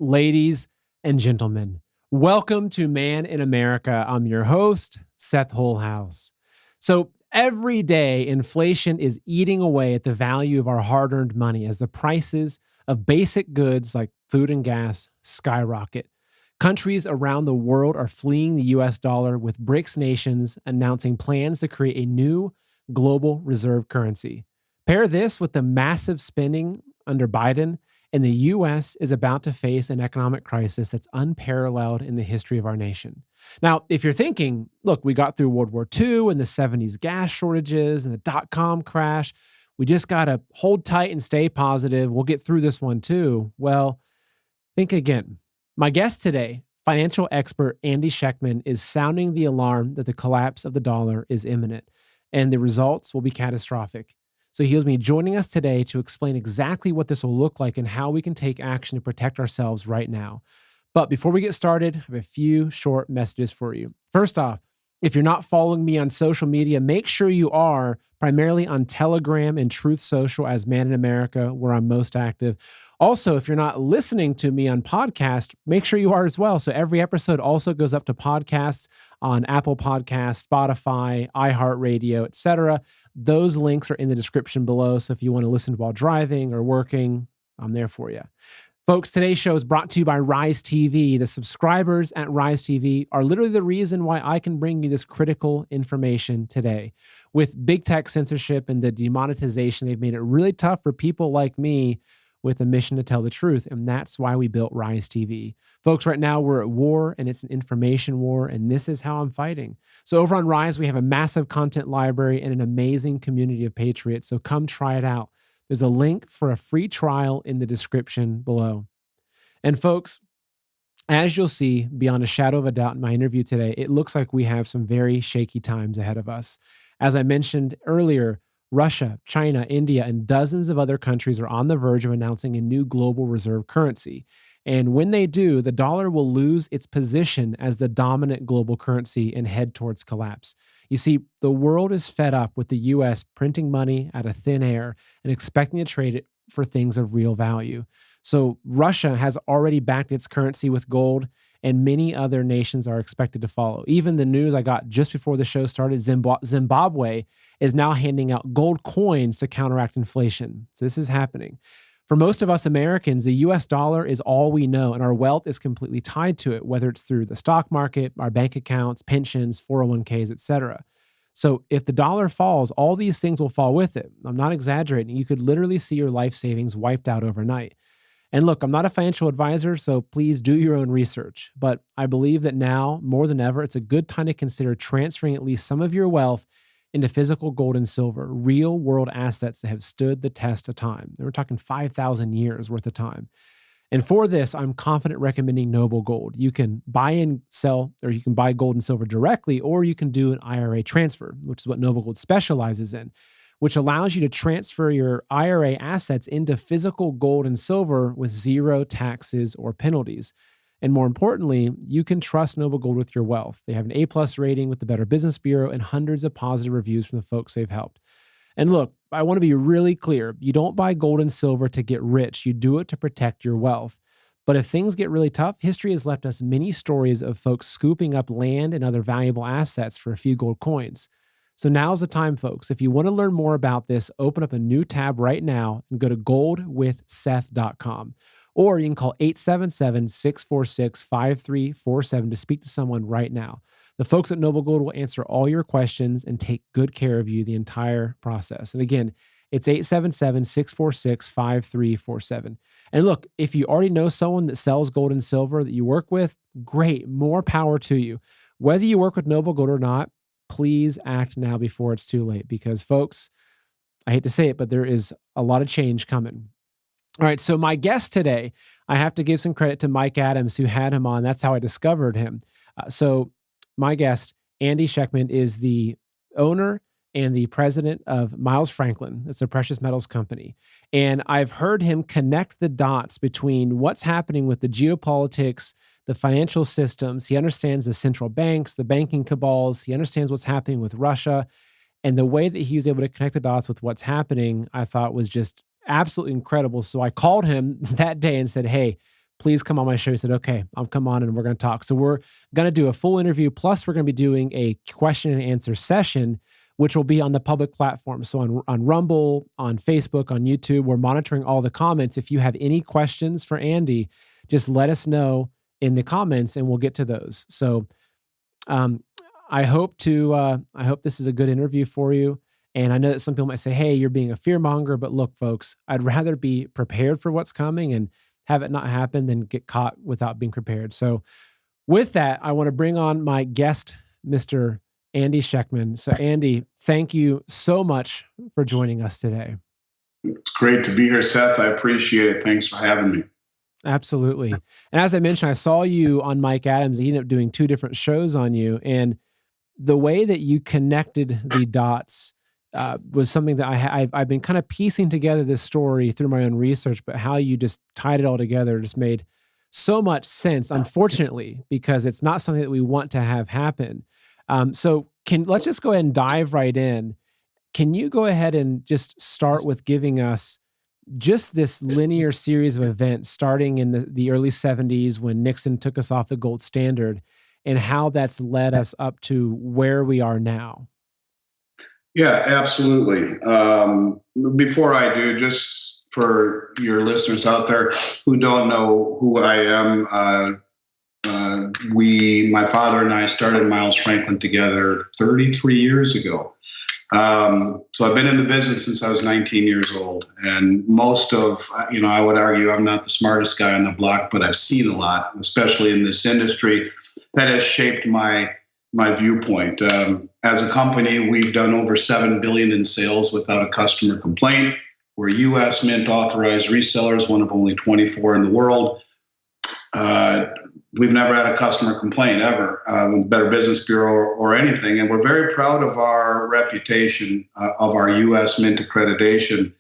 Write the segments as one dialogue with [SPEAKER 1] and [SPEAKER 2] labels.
[SPEAKER 1] Ladies and gentlemen, welcome to Man in America. I'm your host, Seth Holhouse. So every day, inflation is eating away at the value of our hard-earned money as the prices of basic goods like food and gas skyrocket. Countries around the world are fleeing the US dollar, with BRICS nations announcing plans to create a new global reserve currency. Pair this with the massive spending under Biden, and the U.S. is about to face an economic crisis that's unparalleled in the history of our nation. Now, if you're thinking, look, we got through World War II and the 70s gas shortages and the dot-com crash, we just got to hold tight and stay positive, we'll get through this one too. Well, think again. My guest today, financial expert Andy Schectman, is sounding the alarm that the collapse of the dollar is imminent, and the results will be catastrophic. So he'll be joining us today to explain exactly what this will look like and how we can take action to protect ourselves right now. But before we get started, I have a few short messages for you. First off, if you're not following me on social media, make sure you are, primarily on Telegram and Truth Social as Man in America, where I'm most active. Also, if you're not listening to me on podcast, make sure you are as well. So every episode also goes up to podcasts on Apple Podcasts, Spotify, iHeartRadio, etc. Those links are in the description below. So if you want to listen while driving or working, I'm there for you. Folks, today's show is brought to you by Rise TV. The subscribers at Rise TV are literally the reason why I can bring you this critical information today. With big tech censorship and the demonetization, they've made it really tough for people like me with a mission to tell the truth, and that's why we built Rise TV. Folks, right now we're at war, and it's an information war, and this is how I'm fighting. So over on Rise, we have a massive content library and an amazing community of patriots, so come try it out. There's a link for a free trial in the description below. And folks, as you'll see, beyond a shadow of a doubt in my interview today, it looks like we have some very shaky times ahead of us. As I mentioned earlier, Russia, China, India, and dozens of other countries are on the verge of announcing a new global reserve currency. And when they do, the dollar will lose its position as the dominant global currency and head towards collapse. You see, the world is fed up with the U.S. printing money out of thin air and expecting to trade it for things of real value. So Russia has already backed its currency with gold, and many other nations are expected to follow. Even the news I got just before the show started, Zimbabwe is now handing out gold coins to counteract inflation. So this is happening. For most of us Americans, the US dollar is all we know, and our wealth is completely tied to it, whether it's through the stock market, our bank accounts, pensions, 401ks, etc. So if the dollar falls, all these things will fall with it. I'm not exaggerating. You could literally see your life savings wiped out overnight. And look, I'm not a financial advisor, so please do your own research. But I believe that now, more than ever, it's a good time to consider transferring at least some of your wealth into physical gold and silver, real world assets that have stood the test of time. We're talking 5,000 years worth of time. And for this, I'm confident recommending Noble Gold. You can buy and sell, or you can buy gold and silver directly, or you can do an IRA transfer, which is what Noble Gold specializes in, which allows you to transfer your IRA assets into physical gold and silver with zero taxes or penalties. And more importantly, you can trust Noble Gold with your wealth. They have an A+ rating with the Better Business Bureau and hundreds of positive reviews from the folks they've helped. And look, I want to be really clear. You don't buy gold and silver to get rich. You do it to protect your wealth. But if things get really tough, history has left us many stories of folks scooping up land and other valuable assets for a few gold coins. So now's the time, folks. If you want to learn more about this, open up a new tab right now and go to goldwithseth.com. Or you can call 877-646-5347 to speak to someone right now. The folks at Noble Gold will answer all your questions and take good care of you the entire process. And again, it's 877-646-5347. And look, if you already know someone that sells gold and silver that you work with, great, more power to you. Whether you work with Noble Gold or not, please act now before it's too late, because folks, I hate to say it, but there is a lot of change coming. All right, so my guest today, I have to give some credit to Mike Adams, who had him on. That's how I discovered him. So my guest, Andy Schectman, is the owner and the president of Miles Franklin. It's a precious metals company. And I've heard him connect the dots between what's happening with the geopolitics, the financial systems. He understands the central banks, the banking cabals. He understands what's happening with Russia. And the way that he was able to connect the dots with what's happening, I thought was just absolutely incredible. So I called him that day and said, hey, please come on my show. He said, okay, I'll come on and we're going to talk. So we're going to do a full interview. Plus we're going to be doing a question and answer session, which will be on the public platform. So on Rumble, on Facebook, on YouTube, we're monitoring all the comments. If you have any questions for Andy, just let us know in the comments and we'll get to those. So I hope this is a good interview for you. And I know that some people might say, hey, you're being a fearmonger, but look, folks, I'd rather be prepared for what's coming and have it not happen than get caught without being prepared. So with that, I want to bring on my guest, Mr. Andy Schectman. So Andy, thank you so much for joining us today.
[SPEAKER 2] It's great to be here, Seth. I appreciate it. Thanks for having me.
[SPEAKER 1] Absolutely. And as I mentioned, I saw you on Mike Adams. He ended up doing 2 different shows on you. And the way that you connected the dots was something that I've been kind of piecing together this story through my own research, but how you just tied it all together just made so much sense, unfortunately, because it's not something that we want to have happen. So let's just go ahead and dive right in. Can you go ahead and just start with giving us just this linear series of events starting in the early 70s when Nixon took us off the gold standard and how that's led us up to where we are now?
[SPEAKER 2] Yeah, absolutely. Before I do, just for your listeners out there who don't know who I am, my father and I started Miles Franklin together 33 years ago. So I've been in the business since I was 19 years old. And most of, I would argue I'm not the smartest guy on the block, but I've seen a lot, especially in this industry, that has shaped my viewpoint. As a company, we've done over $7 billion in sales without a customer complaint. We're U.S. Mint authorized resellers, one of only 24 in the world. We've never had a customer complaint ever with Better Business Bureau or anything. And we're very proud of our reputation of our U.S. Mint accreditation.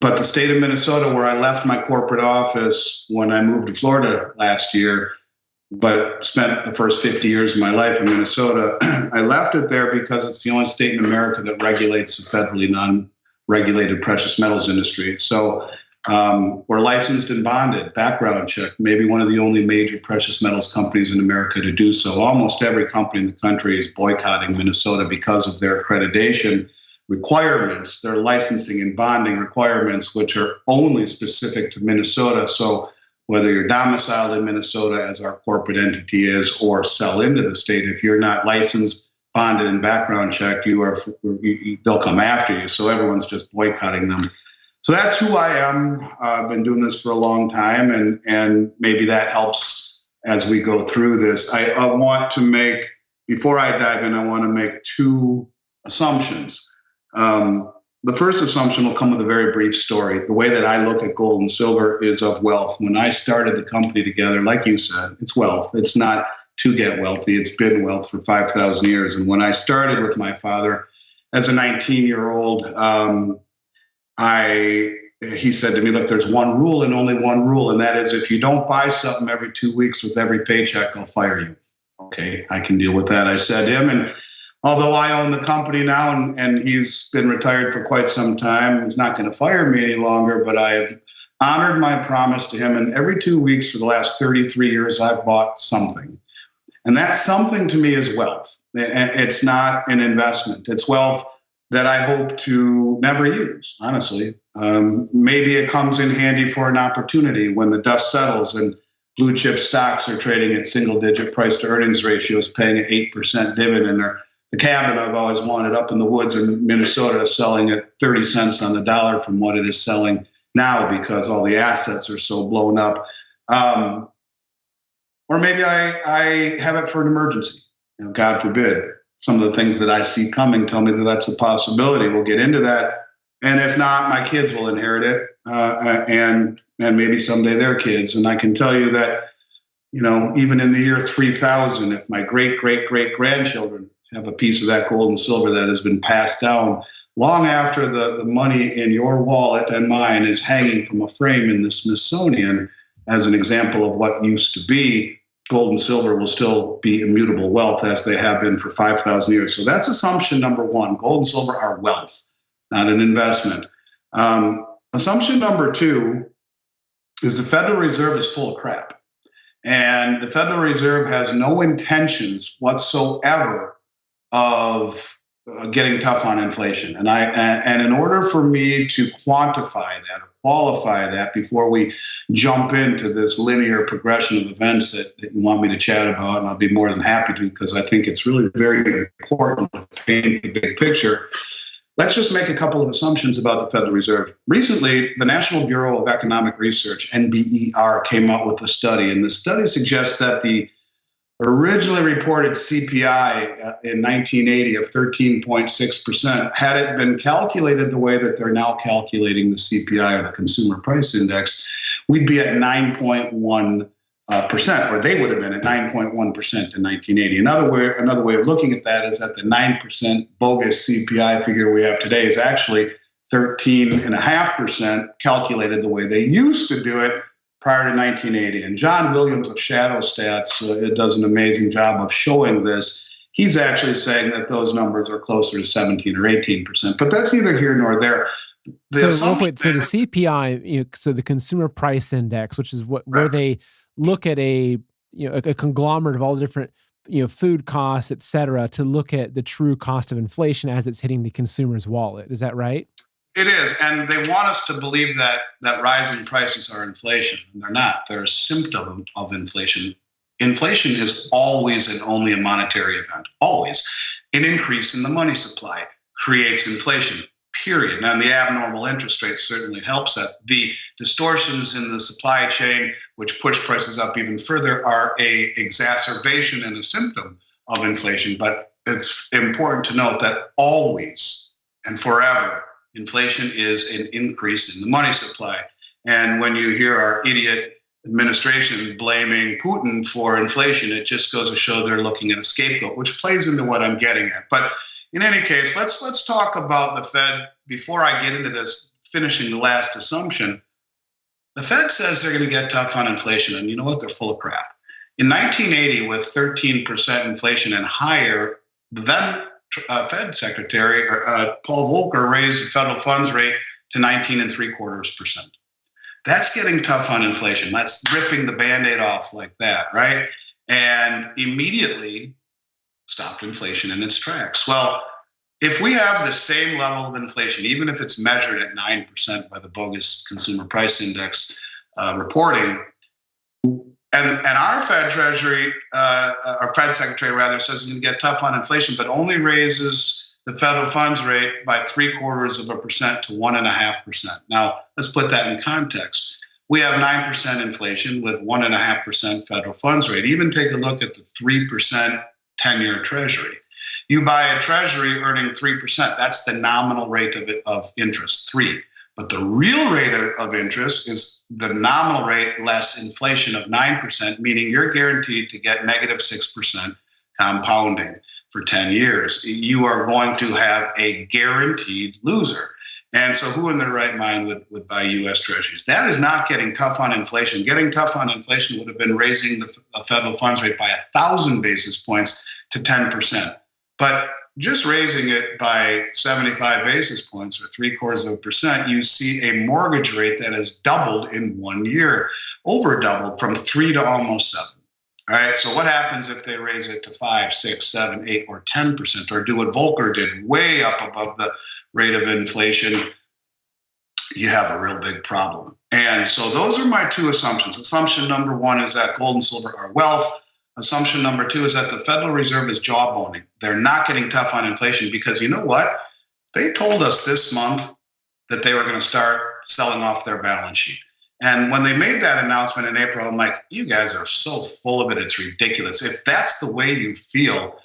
[SPEAKER 2] But the state of Minnesota, where I left my corporate office when I moved to Florida last year, but spent the first 50 years of my life in Minnesota, I left it there because it's the only state in America that regulates the federally non-regulated precious metals industry. So we're licensed and bonded, background check, maybe one of the only major precious metals companies in America to do so. Almost every company in the country is boycotting Minnesota because of their accreditation requirements, their licensing and bonding requirements, which are only specific to Minnesota. So whether you're domiciled in Minnesota, as our corporate entity is, or sell into the state, if you're not licensed, bonded, and background checked, they'll come after you. So everyone's just boycotting them. So that's who I am. I've been doing this for a long time, and maybe that helps as we go through this. I want to make, before I dive in, I want to make 2 assumptions. The first assumption will come with a very brief story. The way that I look at gold and silver is of wealth. When I started the company together, like you said, it's wealth. It's not to get wealthy. It's been wealth for 5,000 years. And when I started with my father as a 19-year-old, he said to me, look, there's one rule and only one rule. And that is, if you don't buy something every 2 weeks with every paycheck, I'll fire you. Okay, I can deal with that, I said to him. And although I own the company now and he's been retired for quite some time, he's not going to fire me any longer, but I have honored my promise to him. And every 2 weeks for the last 33 years, I've bought something. And that something to me is wealth. It's not an investment. It's wealth that I hope to never use, honestly. Maybe it comes in handy for an opportunity when the dust settles and blue chip stocks are trading at single-digit price-to-earnings ratios, paying an 8% dividend, or the cabin I've always wanted up in the woods in Minnesota is selling at 30 cents on the dollar from what it is selling now because all the assets are so blown up. Or maybe I have it for an emergency. God forbid. Some of the things that I see coming tell me that that's a possibility. We'll get into that. And if not, my kids will inherit it, and maybe someday their kids. And I can tell you that, even in the year 3000, if my great-great-great-grandchildren have a piece of that gold and silver that has been passed down, long after the money in your wallet and mine is hanging from a frame in the Smithsonian as an example of what used to be, gold and silver will still be immutable wealth as they have been for 5,000 years. So that's assumption number 1. Gold and silver are wealth, not an investment. Assumption number 2 is the Federal Reserve is full of crap. And the Federal Reserve has no intentions whatsoever of getting tough on inflation. And in order for me to quantify that or qualify that before we jump into this linear progression of events that you want me to chat about, and I'll be more than happy to, because I think it's really very important to paint the big picture. Let's just make a couple of assumptions about the Federal Reserve. Recently, the National Bureau of Economic Research, NBER, came out with a study, and the study suggests that the originally reported CPI in 1980 of 13.6%, had it been calculated the way that they're now calculating the CPI, or the Consumer Price Index, we'd be at 9.1%, or they would have been at 9.1% in 1980. Another way of looking at that is that the 9% bogus CPI figure we have today is actually 13.5% calculated the way they used to do it prior to 1980. And John Williams of Shadow Stats does an amazing job of showing this. He's actually saying that those numbers are closer to 17 or 18%, but that's neither here nor there.
[SPEAKER 1] So the CPI, so the Consumer Price Index, which is where they look at a conglomerate of all the different food costs, et cetera, to look at the true cost of inflation as it's hitting the consumer's wallet. Is that right?
[SPEAKER 2] It is, and they want us to believe that rising prices are inflation, and they're not. They're a symptom of inflation. Inflation is always and only a monetary event, always. An increase in the money supply creates inflation, period. Now, the abnormal interest rate certainly helps that. The distortions in the supply chain, which push prices up even further, are an exacerbation and a symptom of inflation. But it's important to note that always and forever, inflation is an increase in the money supply. And when you hear our idiot administration blaming Putin for inflation, it just goes to show they're looking at a scapegoat, which plays into what I'm getting at. But in any case, let's talk about the Fed before I get into this, finishing the last assumption. The Fed says they're going to get tough on inflation, and you know what? They're full of crap. In 1980, with 13% inflation and higher, the then Fed Secretary Paul Volcker raised the federal funds rate to 19.75%. That's getting tough on inflation. That's ripping the Band-Aid off like that, right? And immediately stopped inflation in its tracks. Well, if we have the same level of inflation, even if it's measured at 9% by the bogus Consumer Price Index reporting, and our Fed Treasury, our Fed Secretary rather, says it's going to get tough on inflation, but only raises the federal funds rate by 0.75% to 1.5%. Now, let's put that in context. We have 9% inflation with 1.5% federal funds rate. Even take a look at the 3% 10-year Treasury. You buy a Treasury earning 3%. That's the nominal rate of interest, 3%. But the real rate of interest is the nominal rate less inflation of 9%, meaning you're guaranteed to get negative 6% compounding for 10 years. You are going to have a guaranteed loser. And so who in their right mind would buy U.S. Treasuries? That is not getting tough on inflation. Getting tough on inflation would have been raising the federal funds rate by 1,000 basis points to 10%. But just raising it by 75 basis points or 0.75%, you see a mortgage rate that has doubled in 1 year, over doubled from 3 to almost 7. All right. So what happens if they raise it to 5, 6, 7, 8, or 10%, or do what Volcker did, way up above the rate of inflation? You have a real big problem. And so those are my two assumptions. Assumption number one is that gold and silver are wealth. Assumption number two is that the Federal Reserve is jawboning. They're not getting tough on inflation because you know what? They told us this month that they were going to start selling off their balance sheet. And when they made that announcement in April, I'm like, you guys are so full of it. It's ridiculous. If that's the way you feel,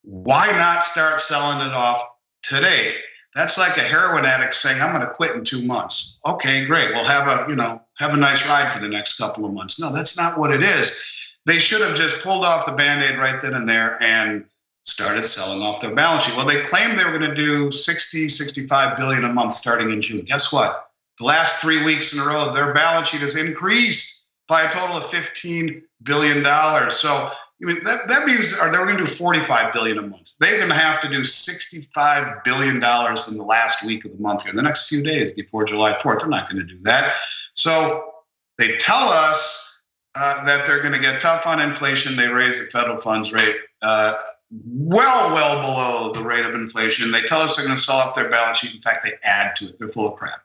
[SPEAKER 2] why not start selling it off today? That's like a heroin addict saying, I'm going to quit in 2 months. Okay, great. Well, have a nice ride for the next couple of months. No, that's not what it is. They should have just pulled off the Band-Aid right then and there and started selling off their balance sheet. Well, they claimed they were going to do 65 billion a month starting in June. Guess what? The last 3 weeks in a row, their balance sheet has increased by a total of $15 billion. So that means they're going to do 45 billion a month. They're going to have to do $65 billion in the last week of the month here, in the next few days before July 4th. They're not going to do that. So They tell us that they're going to get tough on inflation. They raise the federal funds rate well below the rate of inflation. They tell us they're going to sell off their balance sheet. In fact, they add to it. They're full of crap.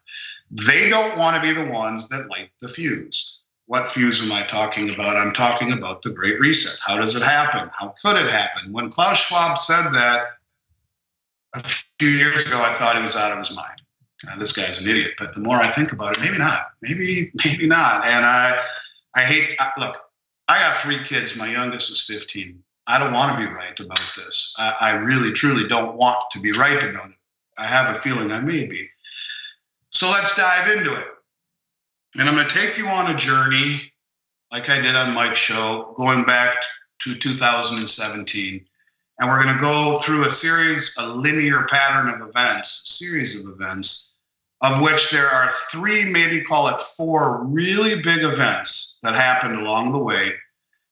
[SPEAKER 2] They don't want to be the ones that light the fuse. What fuse am I talking about? I'm talking about the Great Reset. How does it happen? How could it happen? When Klaus Schwab said that a few years ago, I thought he was out of his mind. This guy's an idiot. But the more I think about it, maybe not. Maybe not. And look, I got 3 kids. My youngest is 15. I don't want to be right about this. I really, truly don't want to be right about it. I have a feeling I may be. So let's dive into it. And I'm going to take you on a journey, like I did on Mike's show, going back to 2017. And we're going to go through a linear pattern of events, a series of events, of which there are 3, maybe call it 4 really big events that happened along the way.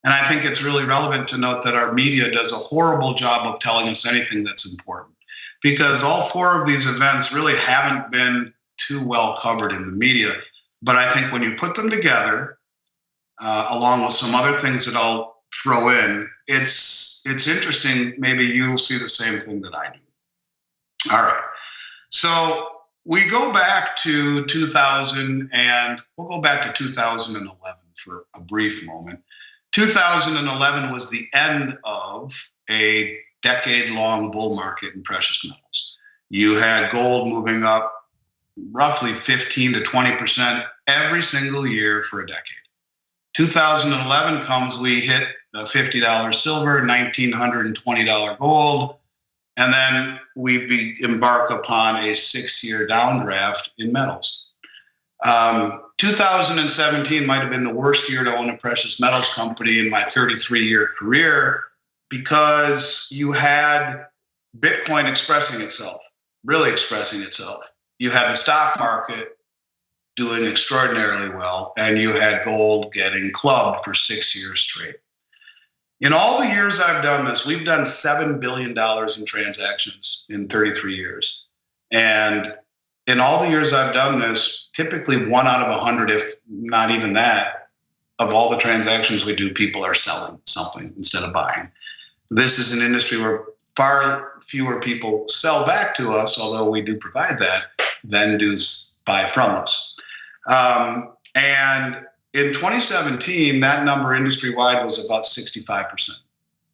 [SPEAKER 2] And I think it's really relevant to note that our media does a horrible job of telling us anything that's important, because all 4 of these events really haven't been too well covered in the media. But I think when you put them together, along with some other things that I'll throw in, it's interesting. Maybe you'll see the same thing that I do. All right. So we go back to 2000, and we'll go back to 2011 for a brief moment. 2011 was the end of a decade-long bull market in precious metals. You had gold moving up roughly 15 to 20% every single year for a decade. 2011 comes, we hit $50 silver, $1,920 gold, and then we embark upon a 6-year downdraft in metals. 2017 might have been the worst year to own a precious metals company in my 33-year career, because you had Bitcoin expressing itself, really expressing itself. You had the stock market doing extraordinarily well, and you had gold getting clubbed for 6 years straight. In all the years I've done this, we've done $7 billion in transactions in 33 years. And in all the years I've done this, typically 1 out of 100, if not even that, of all the transactions we do, people are selling something instead of buying. This is an industry where far fewer people sell back to us, although we do provide that, than do buy from us. And in 2017, that number industry-wide was about 65%.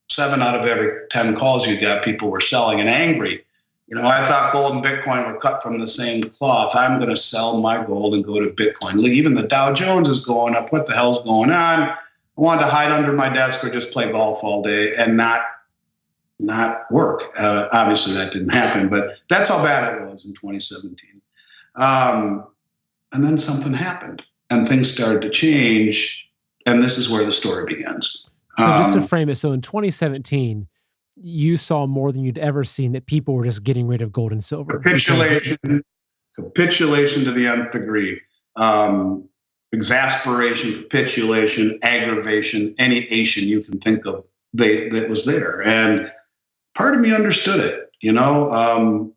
[SPEAKER 2] 7 out of every 10 calls you got, people were selling and angry. You know, I thought gold and Bitcoin were cut from the same cloth. I'm going to sell my gold and go to Bitcoin. Even the Dow Jones is going up. What the hell's going on? I wanted to hide under my desk or just play golf all day and not work. Obviously, that didn't happen, but that's how bad it was in 2017. And then something happened, and things started to change, and this is where the story begins.
[SPEAKER 1] So just to frame it, so in 2017, you saw more than you'd ever seen, that people were just getting rid of gold and silver.
[SPEAKER 2] Capitulation to the nth degree. Exasperation, capitulation, aggravation, any Asian you can think of, that was there. And part of me understood it. You know,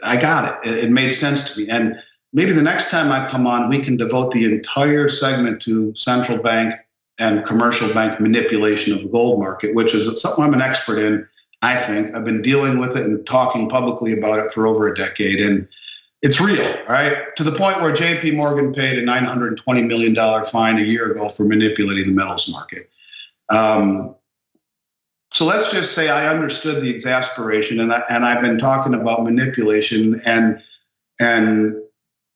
[SPEAKER 2] I got it. It made sense to me. And maybe the next time I come on, we can devote the entire segment to central bank and commercial bank manipulation of the gold market, which is something I'm an expert in, I think. I've been dealing with it and talking publicly about it for over a decade. And it's real, right? To the point where JP Morgan paid a $920 million fine a year ago for manipulating the metals market. So let's just say I understood the exasperation, and I've been talking about manipulation and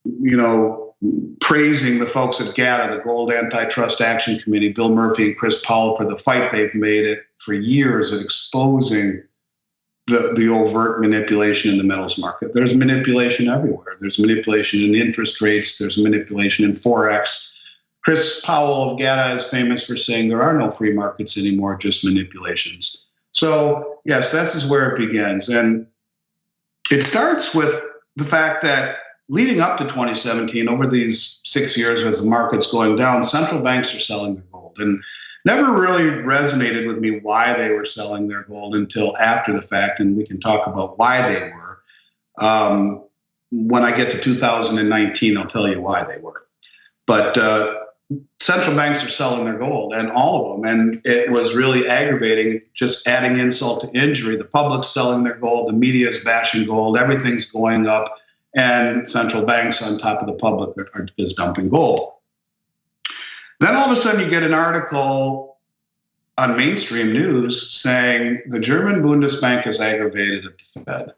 [SPEAKER 2] you know, praising the folks at GATA, the Gold Antitrust Action Committee, Bill Murphy and Chris Powell, for the fight they've made it for years of exposing the overt manipulation in the metals market. There's manipulation everywhere. There's manipulation in interest rates. There's manipulation in Forex. Chris Powell of GATA is famous for saying there are no free markets anymore, just manipulations. So yes, this is where it begins. And it starts with the fact that leading up to 2017, over these 6 years as the market's going down, central banks are selling their gold. And never really resonated with me why they were selling their gold until after the fact, and we can talk about why they were. When I get to 2019, I'll tell you why they were. But central banks are selling their gold, and all of them. And it was really aggravating, just adding insult to injury. The public's selling their gold, the media is bashing gold, everything's going up, and central banks on top of the public is dumping gold. Then all of a sudden you get an article on mainstream news saying the German Bundesbank is aggravated at the Fed.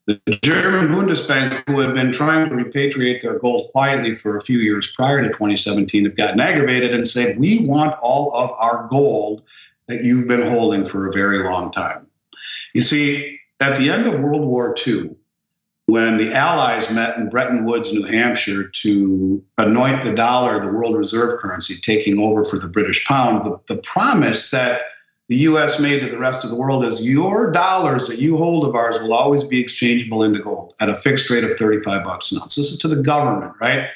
[SPEAKER 2] The German Bundesbank, who had been trying to repatriate their gold quietly for a few years prior to 2017, have gotten aggravated and said, we want all of our gold that you've been holding for a very long time. You see, at the end of World War II, when the Allies met in Bretton Woods, New Hampshire, to anoint the dollar, the world reserve currency, taking over for the British pound, the promise that the U.S. made to the rest of the world is your dollars that you hold of ours will always be exchangeable into gold at a fixed rate of $35 an ounce. This is to the government, right?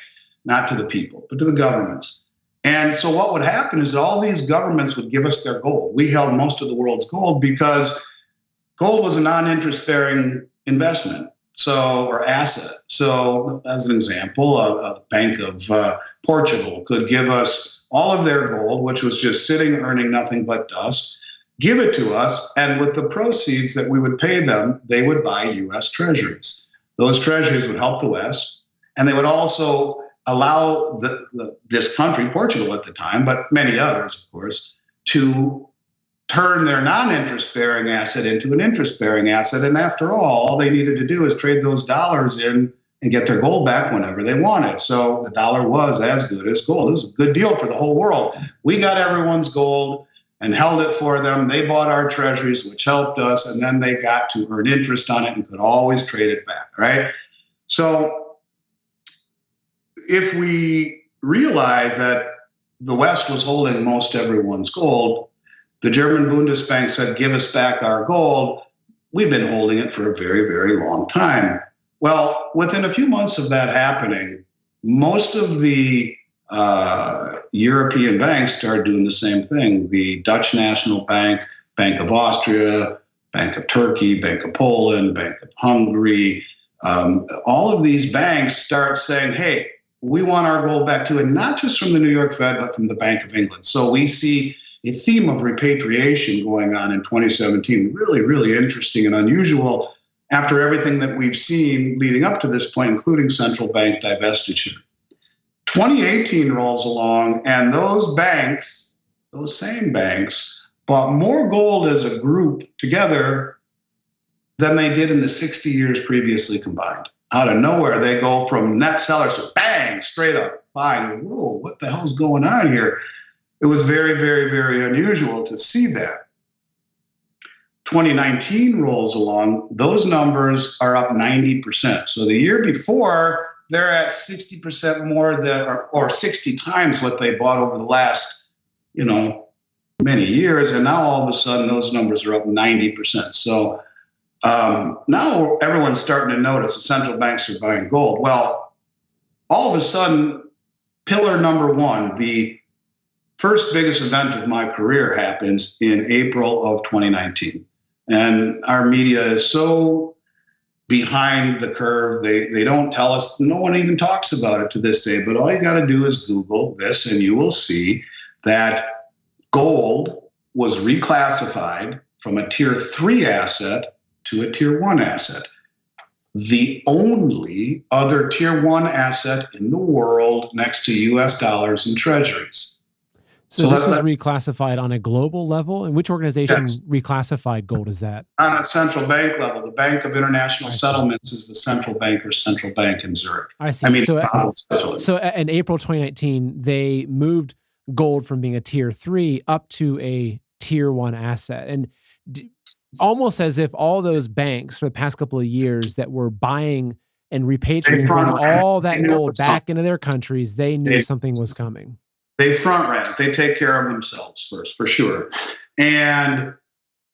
[SPEAKER 2] Not to the people, but to the governments. And so what would happen is all these governments would give us their gold. We held most of the world's gold because gold was a non-interest bearing investment. Or asset. So as an example, a Bank of Portugal could give us all of their gold, which was just sitting, earning nothing but dust, give it to us, and with the proceeds that we would pay them, they would buy U.S. treasuries. Those treasuries would help the West, and they would also allow this country, Portugal at the time, but many others, of course, to turn their non-interest bearing asset into an interest bearing asset. And after all they needed to do is trade those dollars in and get their gold back whenever they wanted. So the dollar was as good as gold. It was a good deal for the whole world. We got everyone's gold and held it for them. They bought our treasuries, which helped us. And then they got to earn interest on it and could always trade it back, right? So if we realize that the West was holding most everyone's gold, the German Bundesbank said, give us back our gold. We've been holding it for a very, very long time. Well, within a few months of that happening, most of the European banks started doing the same thing. The Dutch National Bank, Bank of Austria, Bank of Turkey, Bank of Poland, Bank of Hungary, all of these banks start saying, hey, we want our gold back too, and not just from the New York Fed, but from the Bank of England. So we see a theme of repatriation going on in 2017, really, really interesting and unusual after everything that we've seen leading up to this point, including central bank divestiture. 2018 rolls along, and those banks, those same banks, bought more gold as a group together than they did in the 60 years previously combined. Out of nowhere, they go from net sellers to bang, straight up buying. Whoa, what the hell's going on here? It was very, very, very unusual to see that. 2019 rolls along, those numbers are up 90%. So the year before, they're at 60% more than, or 60 times what they bought over the last, many years. And now all of a sudden, those numbers are up 90%. So now everyone's starting to notice the central banks are buying gold. Well, all of a sudden, pillar number one, the first biggest event of my career happens in April of 2019. And our media is so behind the curve. They don't tell us, no one even talks about it to this day, but all you got to do is Google this and you will see that gold was reclassified from a tier 3 asset to a tier 1 asset. The only other tier 1 asset in the world next to US dollars and treasuries.
[SPEAKER 1] So this was reclassified on a global level? And which organization reclassified gold is that?
[SPEAKER 2] On a central bank level. The Bank of International Settlements is the central bank or central bank in Zurich.
[SPEAKER 1] I see. So in April 2019, they moved gold from being a tier 3 up to a tier 1 asset. And almost as if all those banks for the past couple of years that were buying and repatriating all that gold back into their countries, they knew something was coming.
[SPEAKER 2] They front ran it. They take care of themselves first, for sure. And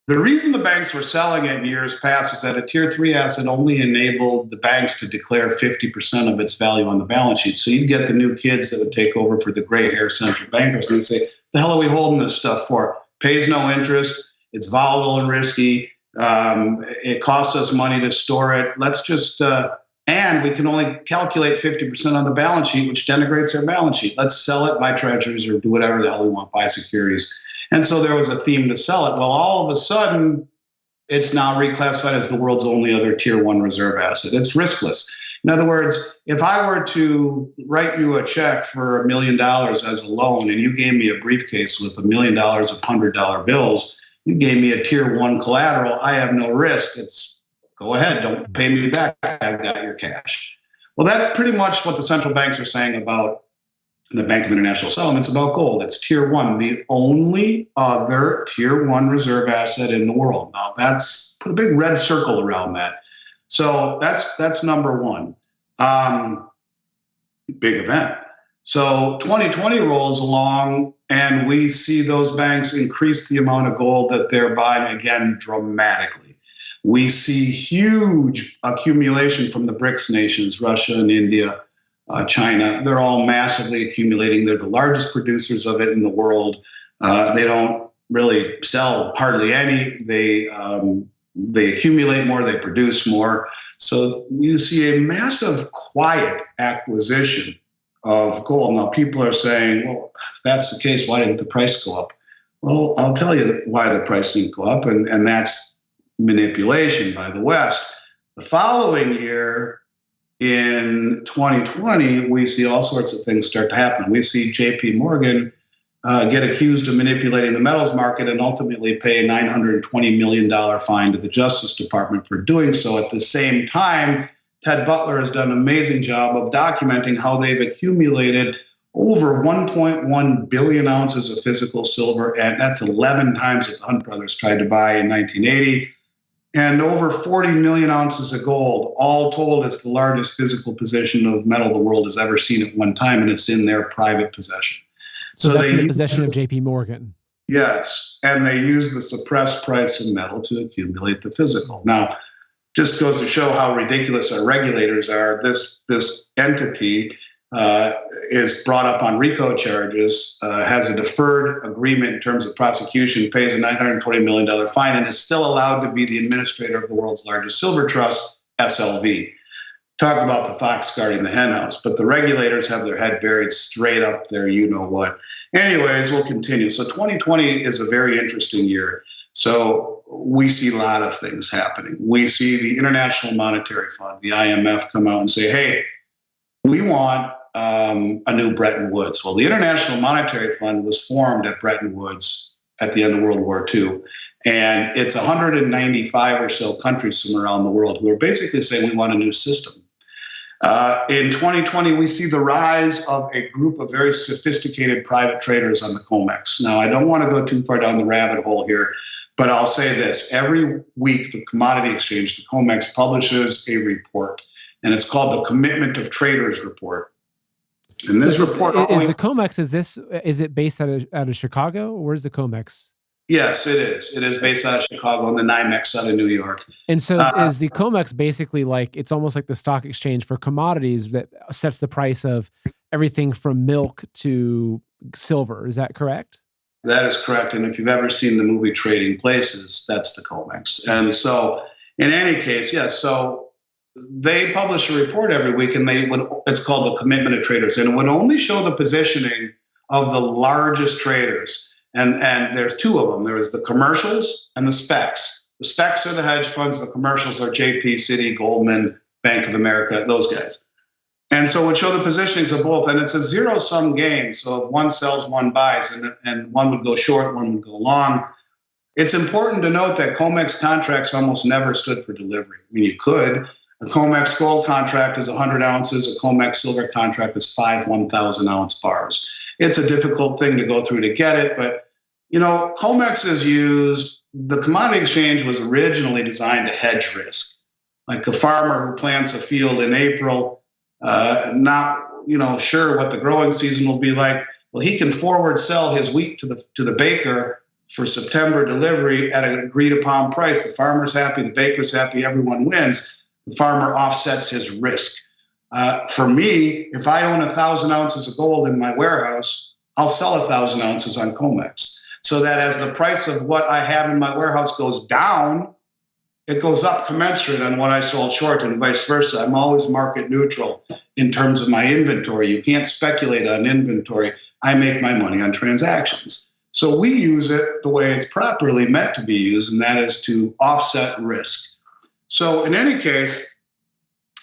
[SPEAKER 2] the reason the banks were selling it in years past is that a tier 3 asset only enabled the banks to declare 50% of its value on the balance sheet. So you'd get the new kids that would take over for the gray hair central bankers and they'd say, the hell are we holding this stuff for? Pays no interest. It's volatile and risky. It costs us money to store it. Let's just And we can only calculate 50% on the balance sheet, which denigrates our balance sheet. Let's sell it, buy treasuries, or do whatever the hell we want, buy securities. And so there was a theme to sell it. Well, all of a sudden, it's now reclassified as the world's only other tier one reserve asset. It's riskless. In other words, if I were to write you a check for $1 million as a loan and you gave me a briefcase with $1 million of $100 bills, you gave me a tier one collateral, I have no risk. It's go ahead, don't pay me back, I've got your cash. Well, that's pretty much what the central banks are saying about the Bank of International Settlements about gold. It's tier one, the only other tier one reserve asset in the world. Now that's, put a big red circle around that. So that's number one. Big event. So 2020 rolls along and we see those banks increase the amount of gold that they're buying again dramatically. We see huge accumulation from the BRICS nations, Russia and India, China. They're all massively accumulating. They're the largest producers of it in the world. They don't really sell hardly any. They accumulate more, they produce more. So you see a massive quiet acquisition of gold. Now people are saying, well, if that's the case, why didn't the price go up? Well, I'll tell you why the price didn't go up, and that's manipulation by the West. The following year, in 2020, we see all sorts of things start to happen. We see JP Morgan get accused of manipulating the metals market and ultimately pay a $920 million fine to the Justice Department for doing so. At the same time, Ted Butler has done an amazing job of documenting how they've accumulated over 1.1 billion ounces of physical silver, and that's 11 times what the Hunt brothers tried to buy in 1980, and over 40 million ounces of gold. All told, it's the largest physical position of metal the world has ever seen at one time, and it's in their private possession.
[SPEAKER 1] So that's in the possession of JP Morgan.
[SPEAKER 2] Yes, and they use the suppressed price of metal to accumulate the physical. Now, just goes to show how ridiculous our regulators are. This entity is brought up on RICO charges, has a deferred agreement in terms of prosecution, pays a $920 million fine, and is still allowed to be the administrator of the world's largest silver trust, SLV. Talk about the fox guarding the hen house, but the regulators have their head buried straight up there, you know what. Anyways, we'll continue. So 2020 is a very interesting year. So we see a lot of things happening. We see the International Monetary Fund, the IMF, come out and say, hey, we want a new Bretton Woods. Well, the International Monetary Fund was formed at Bretton Woods at the end of World War II. And it's 195 or so countries from around the world who are basically saying we want a new system. In 2020, we see the rise of a group of very sophisticated private traders on the COMEX. Now, I don't want to go too far down the rabbit hole here, but I'll say this. Every week, the commodity exchange, the COMEX, publishes a report, and it's called the Commitment of Traders Report. And this report
[SPEAKER 1] is the COMEX, is it based out of Chicago? Or where's the COMEX?
[SPEAKER 2] Yes, it is. It is based out of Chicago and the NYMEX out of New York.
[SPEAKER 1] And so is the COMEX basically like, it's almost like the stock exchange for commodities that sets the price of everything from milk to silver. Is that correct?
[SPEAKER 2] That is correct. And if you've ever seen the movie Trading Places, that's the COMEX. And so in any case, yes, so they publish a report every week, and it's called the Commitment of Traders. And it would only show the positioning of the largest traders. And there's two of them. There is the commercials and the specs. The specs are the hedge funds. The commercials are JP, Citi, Goldman, Bank of America, those guys. And so it would show the positionings of both. And it's a zero-sum game. So if one sells, one buys, and one would go short, one would go long. It's important to note that COMEX contracts almost never stood for delivery. I mean, you could. A COMEX gold contract is 100 ounces. A COMEX silver contract is 5 1,000-ounce bars. It's a difficult thing to go through to get it, but COMEX is used. The commodity exchange was originally designed to hedge risk. Like a farmer who plants a field in April, not sure what the growing season will be like. Well, he can forward sell his wheat to the baker for September delivery at an agreed upon price. The farmer's happy, the baker's happy, everyone wins. The farmer offsets his risk. For me, if I own 1,000 ounces of gold in my warehouse, I'll sell 1,000 ounces on COMEX. So that as the price of what I have in my warehouse goes down, it goes up commensurate on what I sold short and vice versa. I'm always market neutral in terms of my inventory. You can't speculate on inventory. I make my money on transactions. So we use it the way it's properly meant to be used, and that is to offset risk. So in any case,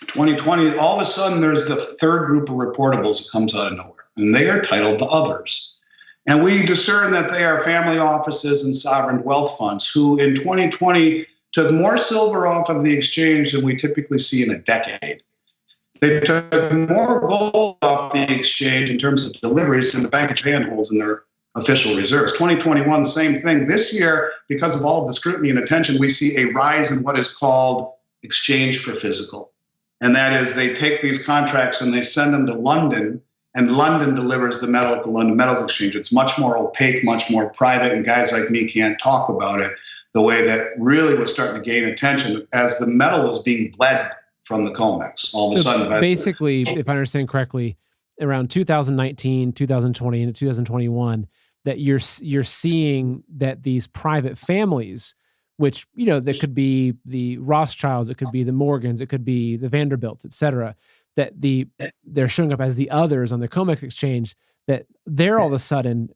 [SPEAKER 2] 2020, all of a sudden there's the third group of reportables that comes out of nowhere, and they are titled the others. And we discern that they are family offices and sovereign wealth funds who in 2020 took more silver off of the exchange than we typically see in a decade. They took more gold off the exchange in terms of deliveries than the Bank of Japan holds in their official reserves. 2021, the same thing. This year, because of all of the scrutiny and attention, we see a rise in what is called exchange for physical. And that is they take these contracts and they send them to London, and London delivers the metal at the London Metals Exchange. It's much more opaque, much more private, and guys like me can't talk about it the way that really was starting to gain attention as the metal was being bled from the COMEX all of a sudden.
[SPEAKER 1] Basically, if I understand correctly, around 2019, 2020, and 2021, that you're seeing that these private families, which, you know, that could be the Rothschilds, it could be the Morgans, it could be the Vanderbilts, et cetera, that they're showing up as the others on the COMEX exchange, that they're all of a sudden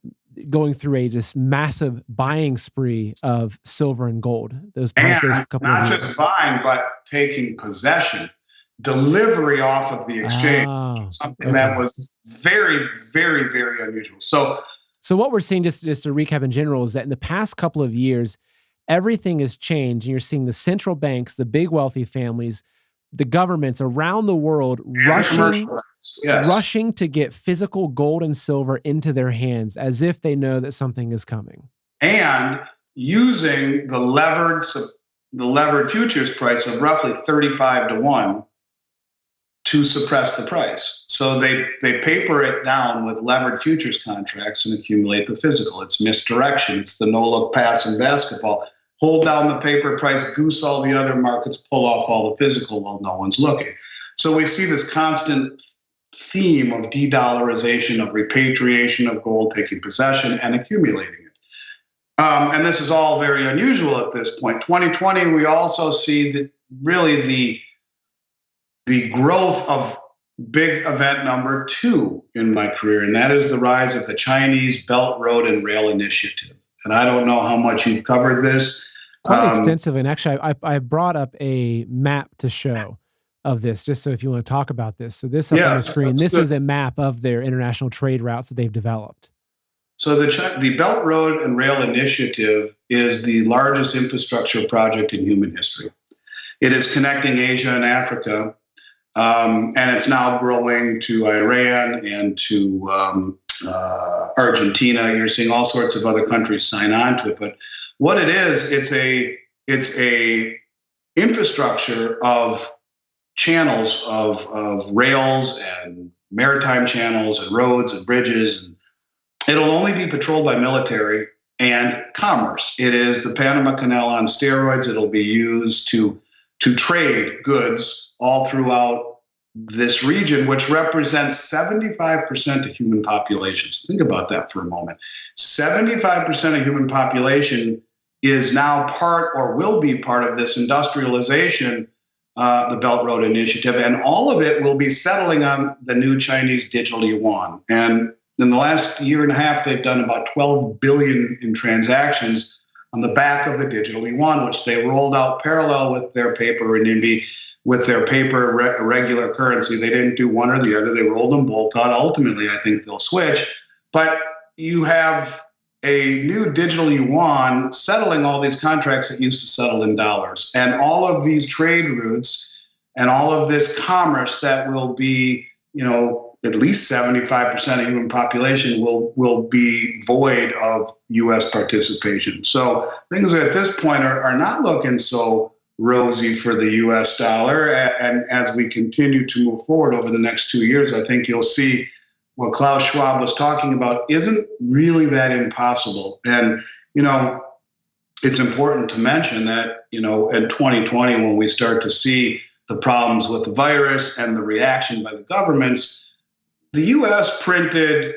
[SPEAKER 1] going through a just massive buying spree of silver and gold. Those couple of years.
[SPEAKER 2] Not just buying, but taking possession, delivery off of the exchange, something that was very, very, very unusual. So
[SPEAKER 1] what we're seeing, just to recap in general, is that in the past couple of years, everything has changed, and you're seeing the central banks, the big wealthy families, the governments around the world rushing to get physical gold and silver into their hands as if they know that something is coming.
[SPEAKER 2] And using the levered futures price of roughly 35 to 1 to suppress the price. So they paper it down with levered futures contracts and accumulate the physical. It's misdirection. It's the no-look pass in basketball. Hold down the paper price, goose all the other markets, pull off all the physical while no one's looking. So we see this constant theme of de-dollarization, of repatriation of gold, taking possession and accumulating it. And this is all very unusual at this point. 2020, we also see that really the growth of big event number 2 in my career, and that is the rise of the Chinese Belt Road and Rail Initiative. And I don't know how much you've covered this.
[SPEAKER 1] Quite extensively. And actually, I brought up a map to show of this, just so if you want to talk about this. So this up on the screen, this is a map of their international trade routes that they've developed.
[SPEAKER 2] So the Belt Road and Rail Initiative is the largest infrastructure project in human history. It is connecting Asia and Africa, and it's now growing to Iran and to Argentina. You're seeing all sorts of other countries sign on to it. But what it is, it's a infrastructure of channels of rails and maritime channels and roads and bridges. And it'll only be patrolled by military and commerce. It is the Panama Canal on steroids. It'll be used to trade goods all throughout this region, which represents 75% of human population. So think about that for a moment. 75% of human population is now part or will be part of this industrialization, the Belt Road Initiative, and all of it will be settling on the new Chinese digital yuan. And in the last year and a half, they've done about 12 billion in transactions on the back of the digital yuan, which they rolled out parallel with their paper renminbi. With their paper regular currency, they didn't do one or the other. They rolled them both out. Ultimately, I think they'll switch. But you have a new digital yuan settling all these contracts that used to settle in dollars. And all of these trade routes and all of this commerce that will be, at least 75% of human population will be void of U.S. participation. So things at this point are not looking so rosy for the U.S. dollar. And as we continue to move forward over the next 2 years, I think you'll see what Klaus Schwab was talking about isn't really that impossible. And, it's important to mention that, in 2020, when we start to see the problems with the virus and the reaction by the governments, the U.S. printed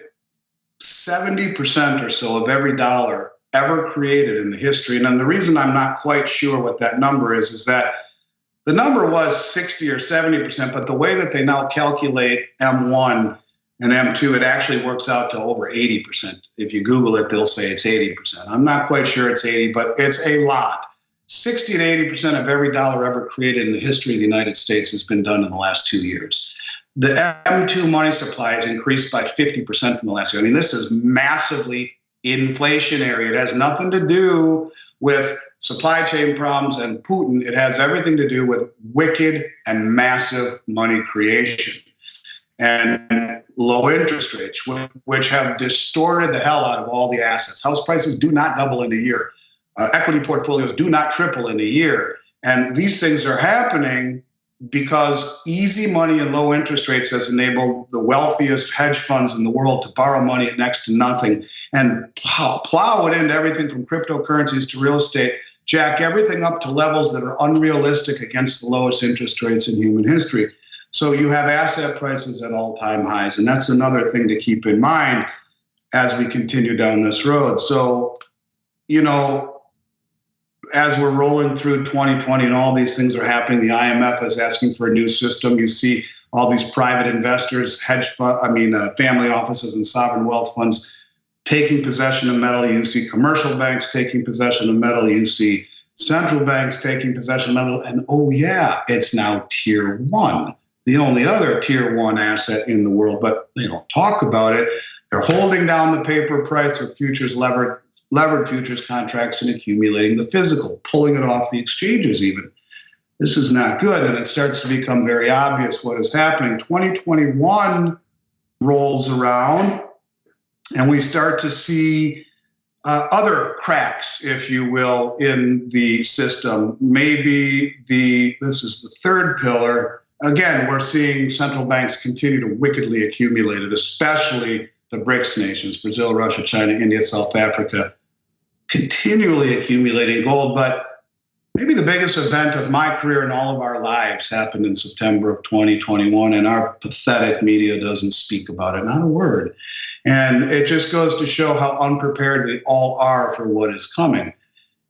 [SPEAKER 2] 70% or so of every dollar ever created in the history. And then the reason I'm not quite sure what that number is that the number was 60 or 70%, but the way that they now calculate M1 and M2, it actually works out to over 80%. If you Google it, they'll say it's 80%. I'm not quite sure it's 80, but it's a lot. 60 to 80% of every dollar ever created in the history of the United States has been done in the last 2 years. The M2 money supply has increased by 50% in the last year. I mean, this is massively inflationary. It has nothing to do with supply chain problems and Putin. It has everything to do with wicked and massive money creation and low interest rates, which have distorted the hell out of all the assets. House prices do not double in a year. Equity portfolios do not triple in a year. And these things are happening because easy money and low interest rates has enabled the wealthiest hedge funds in the world to borrow money at next to nothing and plow it into everything from cryptocurrencies to real estate, jack everything up to levels that are unrealistic against the lowest interest rates in human history. So you have asset prices at all-time highs. And that's another thing to keep in mind as we continue down this road. So, as we're rolling through 2020 and all these things are happening, the IMF is asking for a new system. You see all these private investors, family offices and sovereign wealth funds taking possession of metal. You see commercial banks taking possession of metal. You see central banks taking possession of metal. And oh yeah, it's now tier one, the only other tier one asset in the world, but they don't talk about it. They're holding down the paper price with futures, levered futures contracts, and accumulating the physical, pulling it off the exchanges even. This is not good, and it starts to become very obvious what is happening. 2021 rolls around, and we start to see other cracks, if you will, in the system. Maybe this is the third pillar. Again, we're seeing central banks continue to wickedly accumulate it, especially the BRICS nations, Brazil, Russia, China, India, South Africa, continually accumulating gold. But maybe the biggest event of my career and all of our lives happened in September of 2021, and our pathetic media doesn't speak about it, not a word. And it just goes to show how unprepared we all are for what is coming.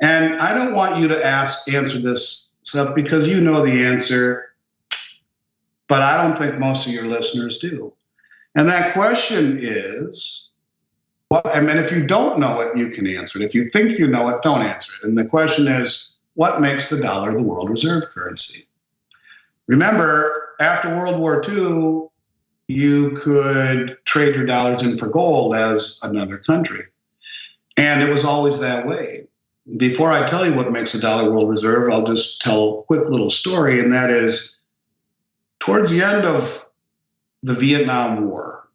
[SPEAKER 2] And I don't want you to answer this stuff because you know the answer, but I don't think most of your listeners do. And that question is, if you don't know it, you can answer it. If you think you know it, don't answer it. And the question is, what makes the dollar the world reserve currency? Remember, after World War II, you could trade your dollars in for gold as another country. And it was always that way. Before I tell you what makes a dollar world reserve, I'll just tell a quick little story, and that is, towards the end of the Vietnam War,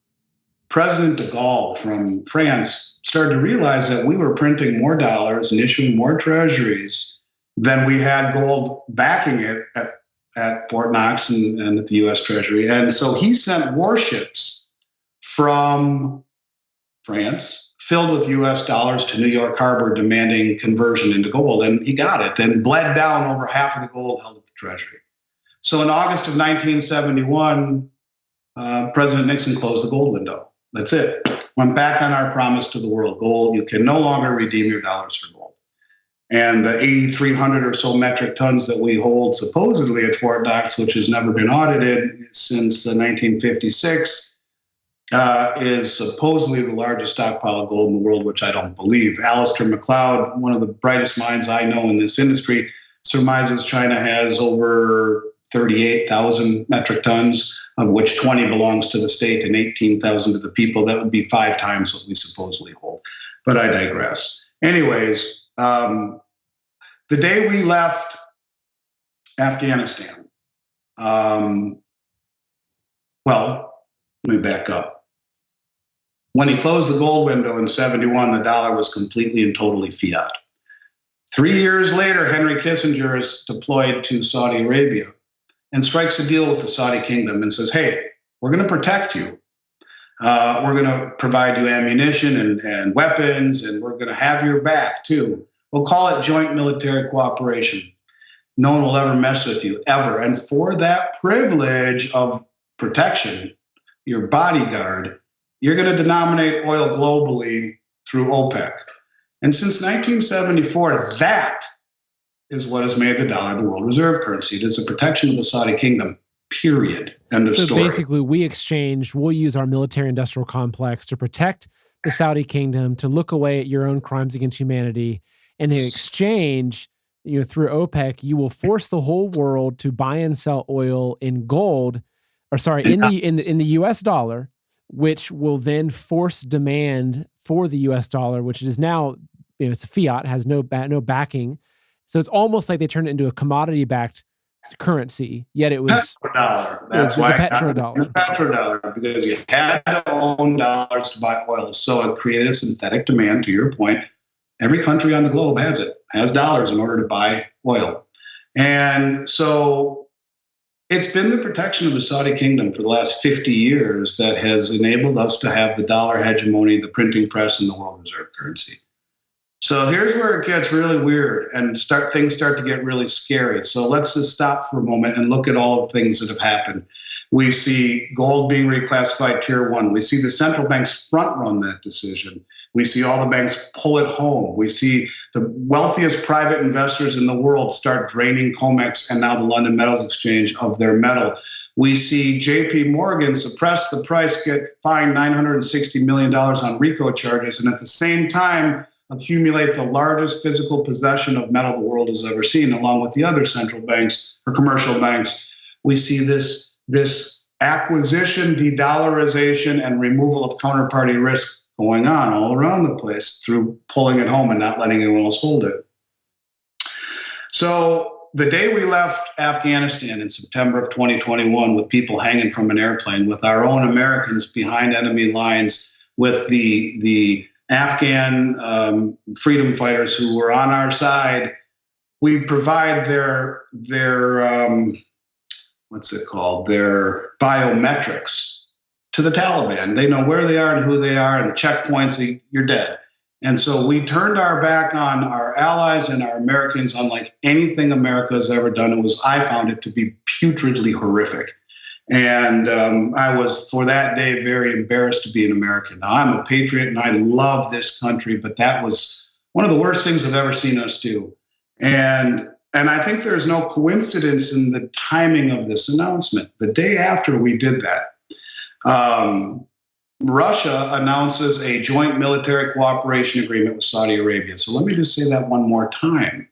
[SPEAKER 2] President de Gaulle from France started to realize that we were printing more dollars and issuing more treasuries than we had gold backing it at Fort Knox and at the U.S. Treasury. And so he sent warships from France filled with U.S. dollars to New York Harbor demanding conversion into gold. And he got it, then bled down over half of the gold held at the Treasury. So in August of 1971, President Nixon closed the gold window. That's it. Went back on our promise to the world. Gold, you can no longer redeem your dollars for gold. And the 8,300 or so metric tons that we hold supposedly at Fort Knox, which has never been audited since 1956, is supposedly the largest stockpile of gold in the world, which I don't believe. Alistair McLeod, one of the brightest minds I know in this industry, surmises China has over 38,000 metric tons, of which 20 belongs to the state and 18,000 to the people. That would be 5 times what we supposedly hold. But I digress. Anyways, the day we left Afghanistan, well, let me back up. When he closed the gold window in 71, the dollar was completely and totally fiat. 3 years later, Henry Kissinger is deployed to Saudi Arabia and strikes a deal with the Saudi kingdom and says, hey, we're going to protect you. We're going to provide you ammunition and weapons, and we're going to have your back too. We'll call it joint military cooperation. No one will ever mess with you, ever. And for that privilege of protection, your bodyguard, you're going to denominate oil globally through OPEC. And since 1974, that is what has made the dollar the world reserve currency. It is a protection of the Saudi kingdom, period. End of story.
[SPEAKER 1] So basically, we'll use our military industrial complex to protect the Saudi kingdom, to look away at your own crimes against humanity. And in exchange, through OPEC, you will force the whole world to buy and sell oil in gold, in the US dollar, which will then force demand for the US dollar, which is now, it's a fiat, has no backing. So it's almost like they turned it into a commodity-backed currency, yet it was
[SPEAKER 2] petrodollar. That's why
[SPEAKER 1] the petrodollar.
[SPEAKER 2] The petrodollar, because you had to own dollars to buy oil. So it created a synthetic demand, to your point. Every country on the globe has dollars in order to buy oil. And so it's been the protection of the Saudi kingdom for the last 50 years that has enabled us to have the dollar hegemony, the printing press, and the world reserve currency. So here's where it gets really weird and things start to get really scary. So let's just stop for a moment and look at all of the things that have happened. We see gold being reclassified tier 1. We see the central banks front run that decision. We see all the banks pull it home. We see the wealthiest private investors in the world start draining COMEX and now the London Metals Exchange of their metal. We see JP Morgan suppress the price, get fined $960 million on RICO charges, and at the same time accumulate the largest physical possession of metal the world has ever seen, along with the other central banks or commercial banks. We see this acquisition, de-dollarization, and removal of counterparty risk going on all around the place through pulling it home and not letting anyone else hold it. So the day we left Afghanistan in September of 2021 with people hanging from an airplane, with our own Americans behind enemy lines, with the Afghan freedom fighters who were on our side, we provide their biometrics to the Taliban. They know where they are and who they are, and checkpoints, you're dead. And so we turned our back on our allies and our Americans unlike anything America has ever done. I found it to be putridly horrific. And I was, for that day, very embarrassed to be an American. Now, I'm a patriot and I love this country, but that was one of the worst things I've ever seen us do. And I think there's no coincidence in the timing of this announcement. The day after we did that, Russia announces a joint military cooperation agreement with Saudi Arabia. So let me just say that one more time.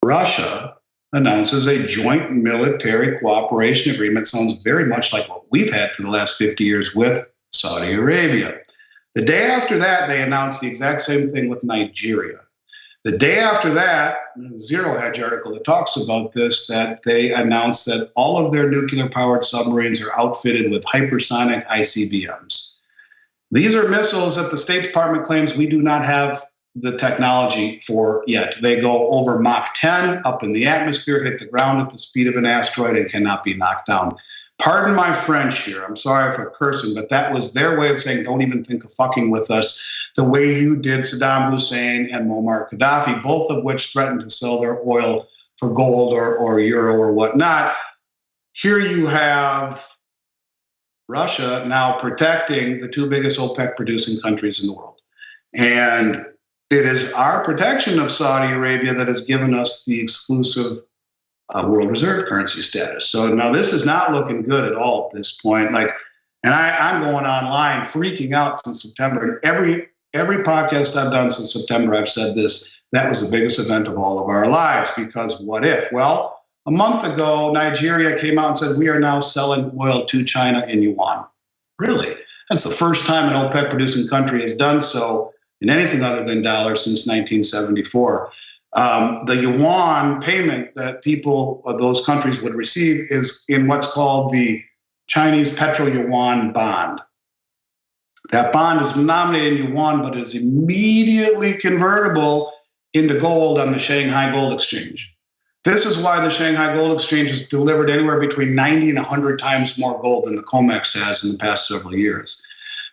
[SPEAKER 2] Russia announces a joint military cooperation agreement. Sounds very much like what we've had for the last 50 years with Saudi Arabia. The day after that, they announced the exact same thing with Nigeria. The day after that, Zero Hedge article that talks about this, that they announced that all of their nuclear-powered submarines are outfitted with hypersonic ICBMs. These are missiles that the State Department claims we do not have the technology for yet. They go over Mach 10 up in the atmosphere, hit the ground at the speed of an asteroid, and cannot be knocked down. Pardon my French here. I'm sorry for cursing, but that was their way of saying, don't even think of fucking with us the way you did Saddam Hussein and Muammar Gaddafi, both of which threatened to sell their oil for gold or euro or whatnot. Here you have Russia now protecting the two biggest OPEC producing countries in the world. And it is our protection of Saudi Arabia that has given us the exclusive world reserve currency status. So now this is not looking good at all at this point. And I'm going online freaking out since September. And every podcast I've done since September, I've said this, that was the biggest event of all of our lives, because what if? Well, a month ago, Nigeria came out and said, we are now selling oil to China in yuan. Really? That's the first time an OPEC producing country has done so in anything other than dollars since 1974. The yuan payment that people of those countries would receive is in what's called the Chinese petro-yuan bond. That bond is denominated in yuan, but is immediately convertible into gold on the Shanghai Gold Exchange. This is why the Shanghai Gold Exchange has delivered anywhere between 90 and 100 times more gold than the COMEX has in the past several years.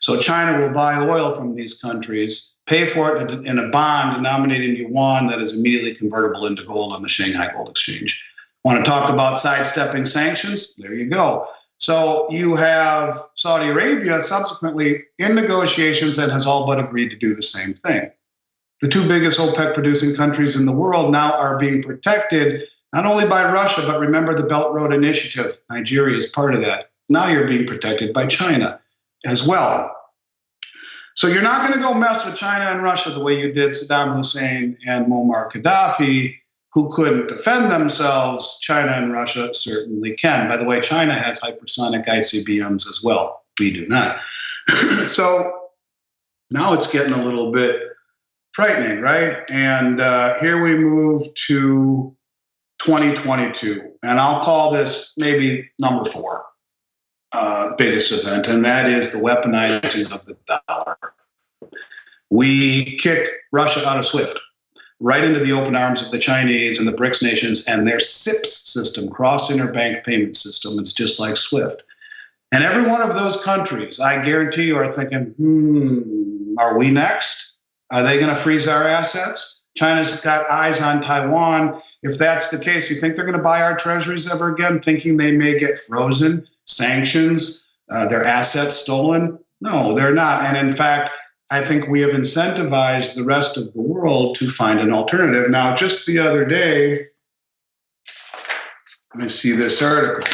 [SPEAKER 2] So China will buy oil from these countries, pay for it in a bond denominated in yuan that is immediately convertible into gold on the Shanghai Gold Exchange. Want to talk about sidestepping sanctions? There you go. So you have Saudi Arabia subsequently in negotiations that has all but agreed to do the same thing. the two biggest OPEC producing countries in the world now are being protected not only by Russia, but remember the Belt Road Initiative. Nigeria is part of that. Now you're being protected by China as well. So you're not going to go mess with China and Russia the way you did Saddam Hussein and Muammar Gaddafi, who couldn't defend themselves. China and Russia certainly can. By the way, China has hypersonic ICBMs as well. We do not. So now it's getting a little bit frightening, right? And here we move to 2022. And I'll call this maybe number 4 biggest event, and that is the weaponizing of the dollar. We kick Russia out of SWIFT, right into the open arms of the Chinese and the BRICS nations and their CIPS system, cross-interbank payment system. It's just like SWIFT. And every one of those countries, I guarantee you, are thinking, are we next? Are they going to freeze our assets? China's got eyes on Taiwan. If that's the case, you think they're going to buy our treasuries ever again, thinking they may get frozen, sanctions, their assets stolen? No, they're not. And in fact, I think we have incentivized the rest of the world to find an alternative. Now, just the other day, let me see this article.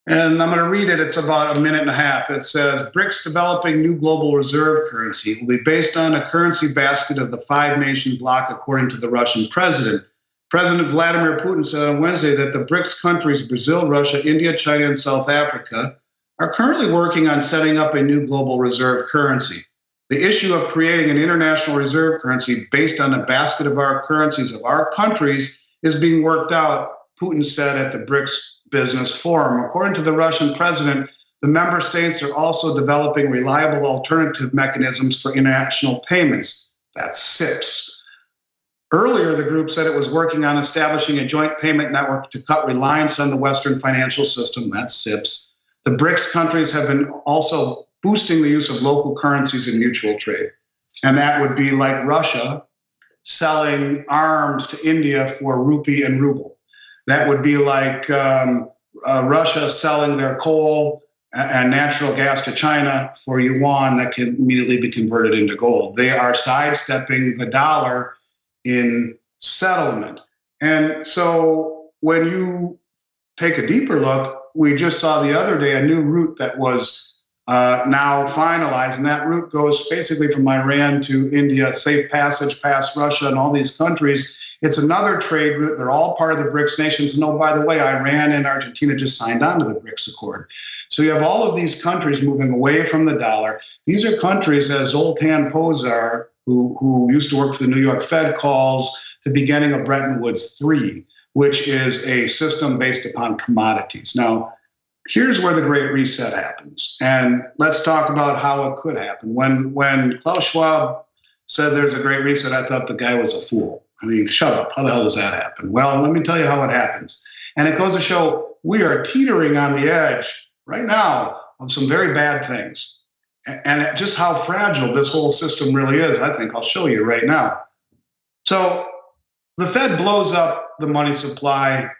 [SPEAKER 2] And I'm going to read it. It's about a minute and a half. It says, BRICS developing new global reserve currency will be based on a currency basket of the 5-nation bloc, according to the Russian president. President Vladimir Putin said on Wednesday that the BRICS countries, Brazil, Russia, India, China, and South Africa, are currently working on setting up a new global reserve currency. The issue of creating an international reserve currency based on a basket of our currencies of our countries is being worked out, Putin said at the BRICS Business Forum. According to the Russian president, the member states are also developing reliable alternative mechanisms for international payments. That's CIPS. Earlier, the group said it was working on establishing a joint payment network to cut reliance on the Western financial system. That's CIPS. The BRICS countries have been also boosting the use of local currencies in mutual trade. And that would be like Russia selling arms to India for rupee and ruble. That would be like Russia selling their coal and natural gas to China for yuan that can immediately be converted into gold. They are sidestepping the dollar in settlement. And so when you take a deeper look, we just saw the other day a new route that was now finalized, and that route goes basically from Iran to India, safe passage past Russia and all these countries. It's another trade route. They're all part of the BRICS nations. And oh, by the way, Iran and Argentina just signed on to the BRICS Accord. So you have all of these countries moving away from the dollar. These are countries, as Zoltan Pozsar, who used to work for the New York Fed, calls the beginning of Bretton Woods 3, which is a system based upon commodities. Now, here's where the Great Reset happens. And let's talk about how it could happen. When Klaus Schwab said there's a Great Reset, I thought the guy was a fool. I mean, shut up. How the hell does that happen? Well, let me tell you how it happens. And it goes to show we are teetering on the edge right now of some very bad things. And just how fragile this whole system really is, I think I'll show you right now. So the Fed blows up the money supply,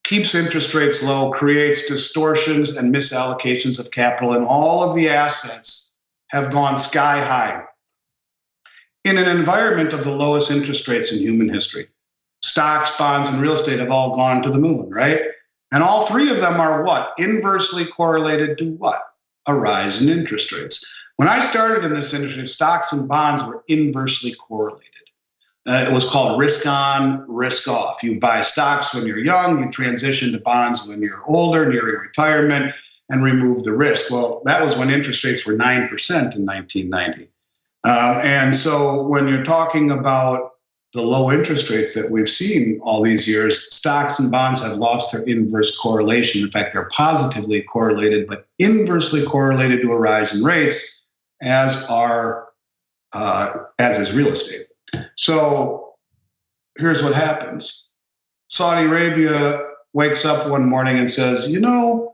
[SPEAKER 2] keeps interest rates low, creates distortions and misallocations of capital, and all of the assets have gone sky high in an environment of the lowest interest rates in human history. Stocks, bonds, and real estate have all gone to the moon, right? And all three of them are what? Inversely correlated to what? A rise in interest rates. When I started in this industry, stocks and bonds were inversely correlated. It was called risk on, risk off. You buy stocks when you're young, you transition to bonds when you're older, nearing retirement, and remove the risk. Well, that was when interest rates were 9% in 1990. And so when you're talking about the low interest rates that we've seen all these years, stocks and bonds have lost their inverse correlation. In fact, they're positively correlated, but inversely correlated to a rise in rates, as is real estate. So here's what happens. Saudi Arabia wakes up one morning and says, and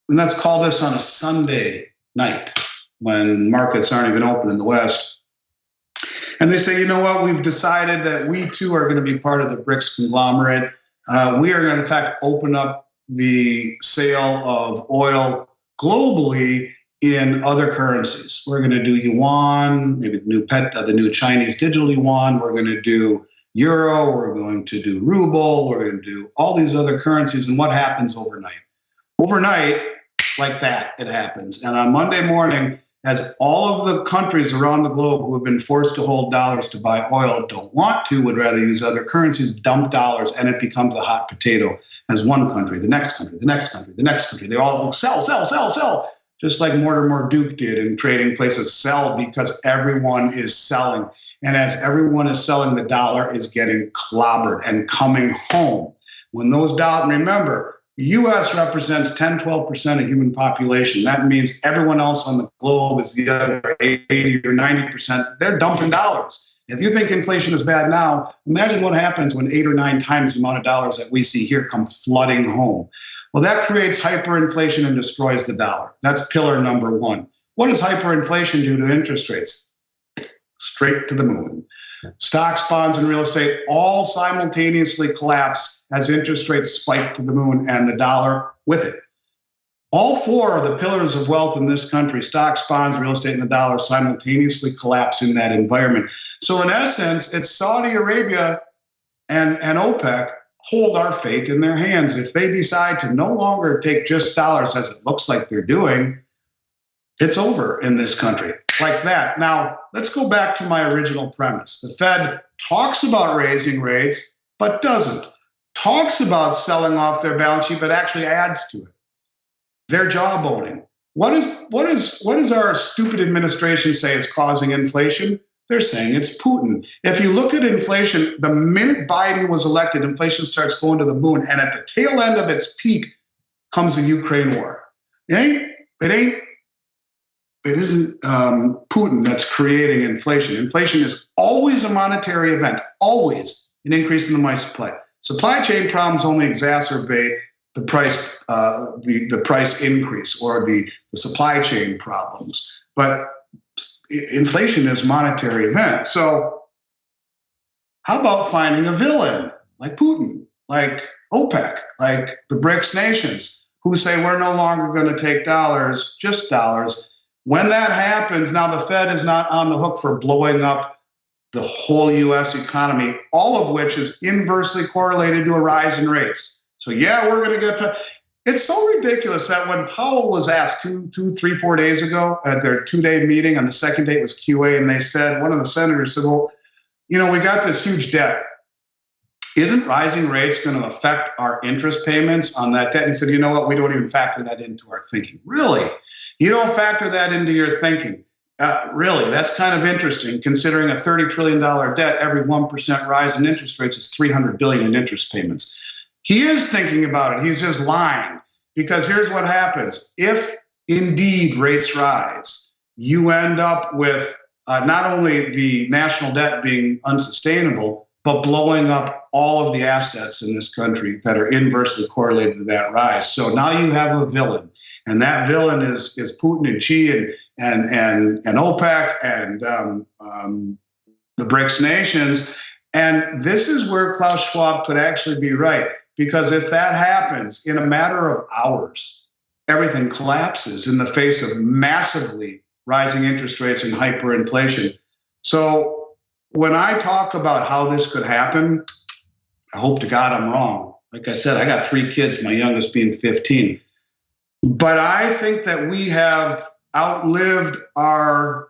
[SPEAKER 2] let's call this on a Sunday night when markets aren't even open in the West. And they say, we've decided that we too are going to be part of the BRICS conglomerate. We are going to, in fact, open up the sale of oil globally in other currencies. We're going to do yuan, maybe the new Chinese digital yuan. We're going to do euro. We're going to do ruble. We're going to do all these other currencies. And what happens overnight? Overnight, like that, it happens. And on Monday morning, as all of the countries around the globe who have been forced to hold dollars to buy oil don't want to, would rather use other currencies, dump dollars, and it becomes a hot potato as one country, the next country, the next country, the next country. They all sell, sell, sell, sell, just like Mortimer Duke did in trading places, sell because everyone is selling. And as everyone is selling, the dollar is getting clobbered and coming home. When those dollars, remember, the U.S. represents 10, 12% of human population. That means everyone else on the globe is the other 80 or 90%. They're dumping dollars. If you think inflation is bad now, imagine what happens when 8 or 9 times the amount of dollars that we see here come flooding home. Well, that creates hyperinflation and destroys the dollar. That's pillar number one. What does hyperinflation do to interest rates? Straight to the moon. Stocks, bonds, and real estate all simultaneously collapse as interest rates spike to the moon and the dollar with it. All 4 of the pillars of wealth in this country, stocks, bonds, real estate, and the dollar, simultaneously collapse in that environment. So in essence, it's Saudi Arabia and OPEC hold our fate in their hands. If they decide to no longer take just dollars, as it looks like they're doing, it's over in this country like that. Now, let's go back to my original premise. The Fed talks about raising rates, but doesn't. Talks about selling off their balance sheet, but actually adds to it. They're jawboning. What does our stupid administration say is causing inflation? They're saying it's Putin. If you look at inflation, the minute Biden was elected, inflation starts going to the moon. And at the tail end of its peak comes the Ukraine war. It isn't Putin that's creating inflation. Inflation is always a monetary event, always an increase in the money supply. Supply chain problems only exacerbate the price, the price increase or the supply chain problems. But inflation is a monetary event. So how about finding a villain like Putin, like OPEC, like the BRICS nations, who say we're no longer going to take dollars, just dollars. When that happens, now the Fed is not on the hook for blowing up the whole U.S. economy, all of which is inversely correlated to a rise in rates. So yeah, we're going to get to. It's so ridiculous that when Powell was asked 4 days ago at their 2-day meeting, on the second day it was QA, and they said, one of the senators said, well, we got this huge debt. Isn't rising rates going to affect our interest payments on that debt? And he said, you know what? We don't even factor that into our thinking. Really? You don't factor that into your thinking? Really? That's kind of interesting, considering a $30 trillion debt, every 1% rise in interest rates is $300 billion in interest payments. He is thinking about it. He's just lying, because here's what happens. If indeed rates rise, you end up with not only the national debt being unsustainable, but blowing up all of the assets in this country that are inversely correlated to that rise. So now you have a villain, and that villain is Putin and Xi and OPEC and the BRICS nations. And this is where Klaus Schwab could actually be right, because if that happens in a matter of hours, everything collapses in the face of massively rising interest rates and hyperinflation. So when I talk about how this could happen, I hope to God I'm wrong. Like I said, I got 3 kids, my youngest being 15. But I think that we have outlived our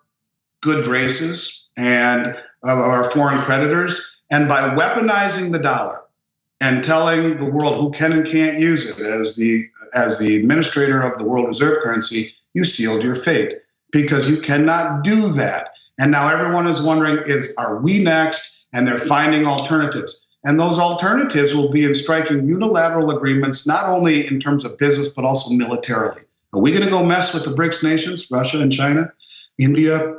[SPEAKER 2] good graces and our foreign creditors. And by weaponizing the dollar and telling the world who can and can't use it as the administrator of the world reserve currency, you sealed your fate, because you cannot do that. And now everyone is wondering, are we next? And they're finding alternatives. And those alternatives will be in striking unilateral agreements, not only in terms of business, but also militarily. Are we going to go mess with the BRICS nations, Russia and China, India,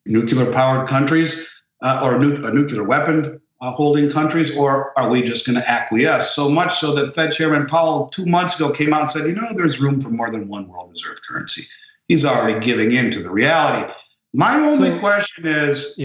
[SPEAKER 2] nuclear-powered countries, or nuclear weapon holding countries, or are we just going to acquiesce? So much so that Fed Chairman Powell 2 months ago came out and said, there's room for more than one world reserve currency. He's already giving in to the reality. My only question is,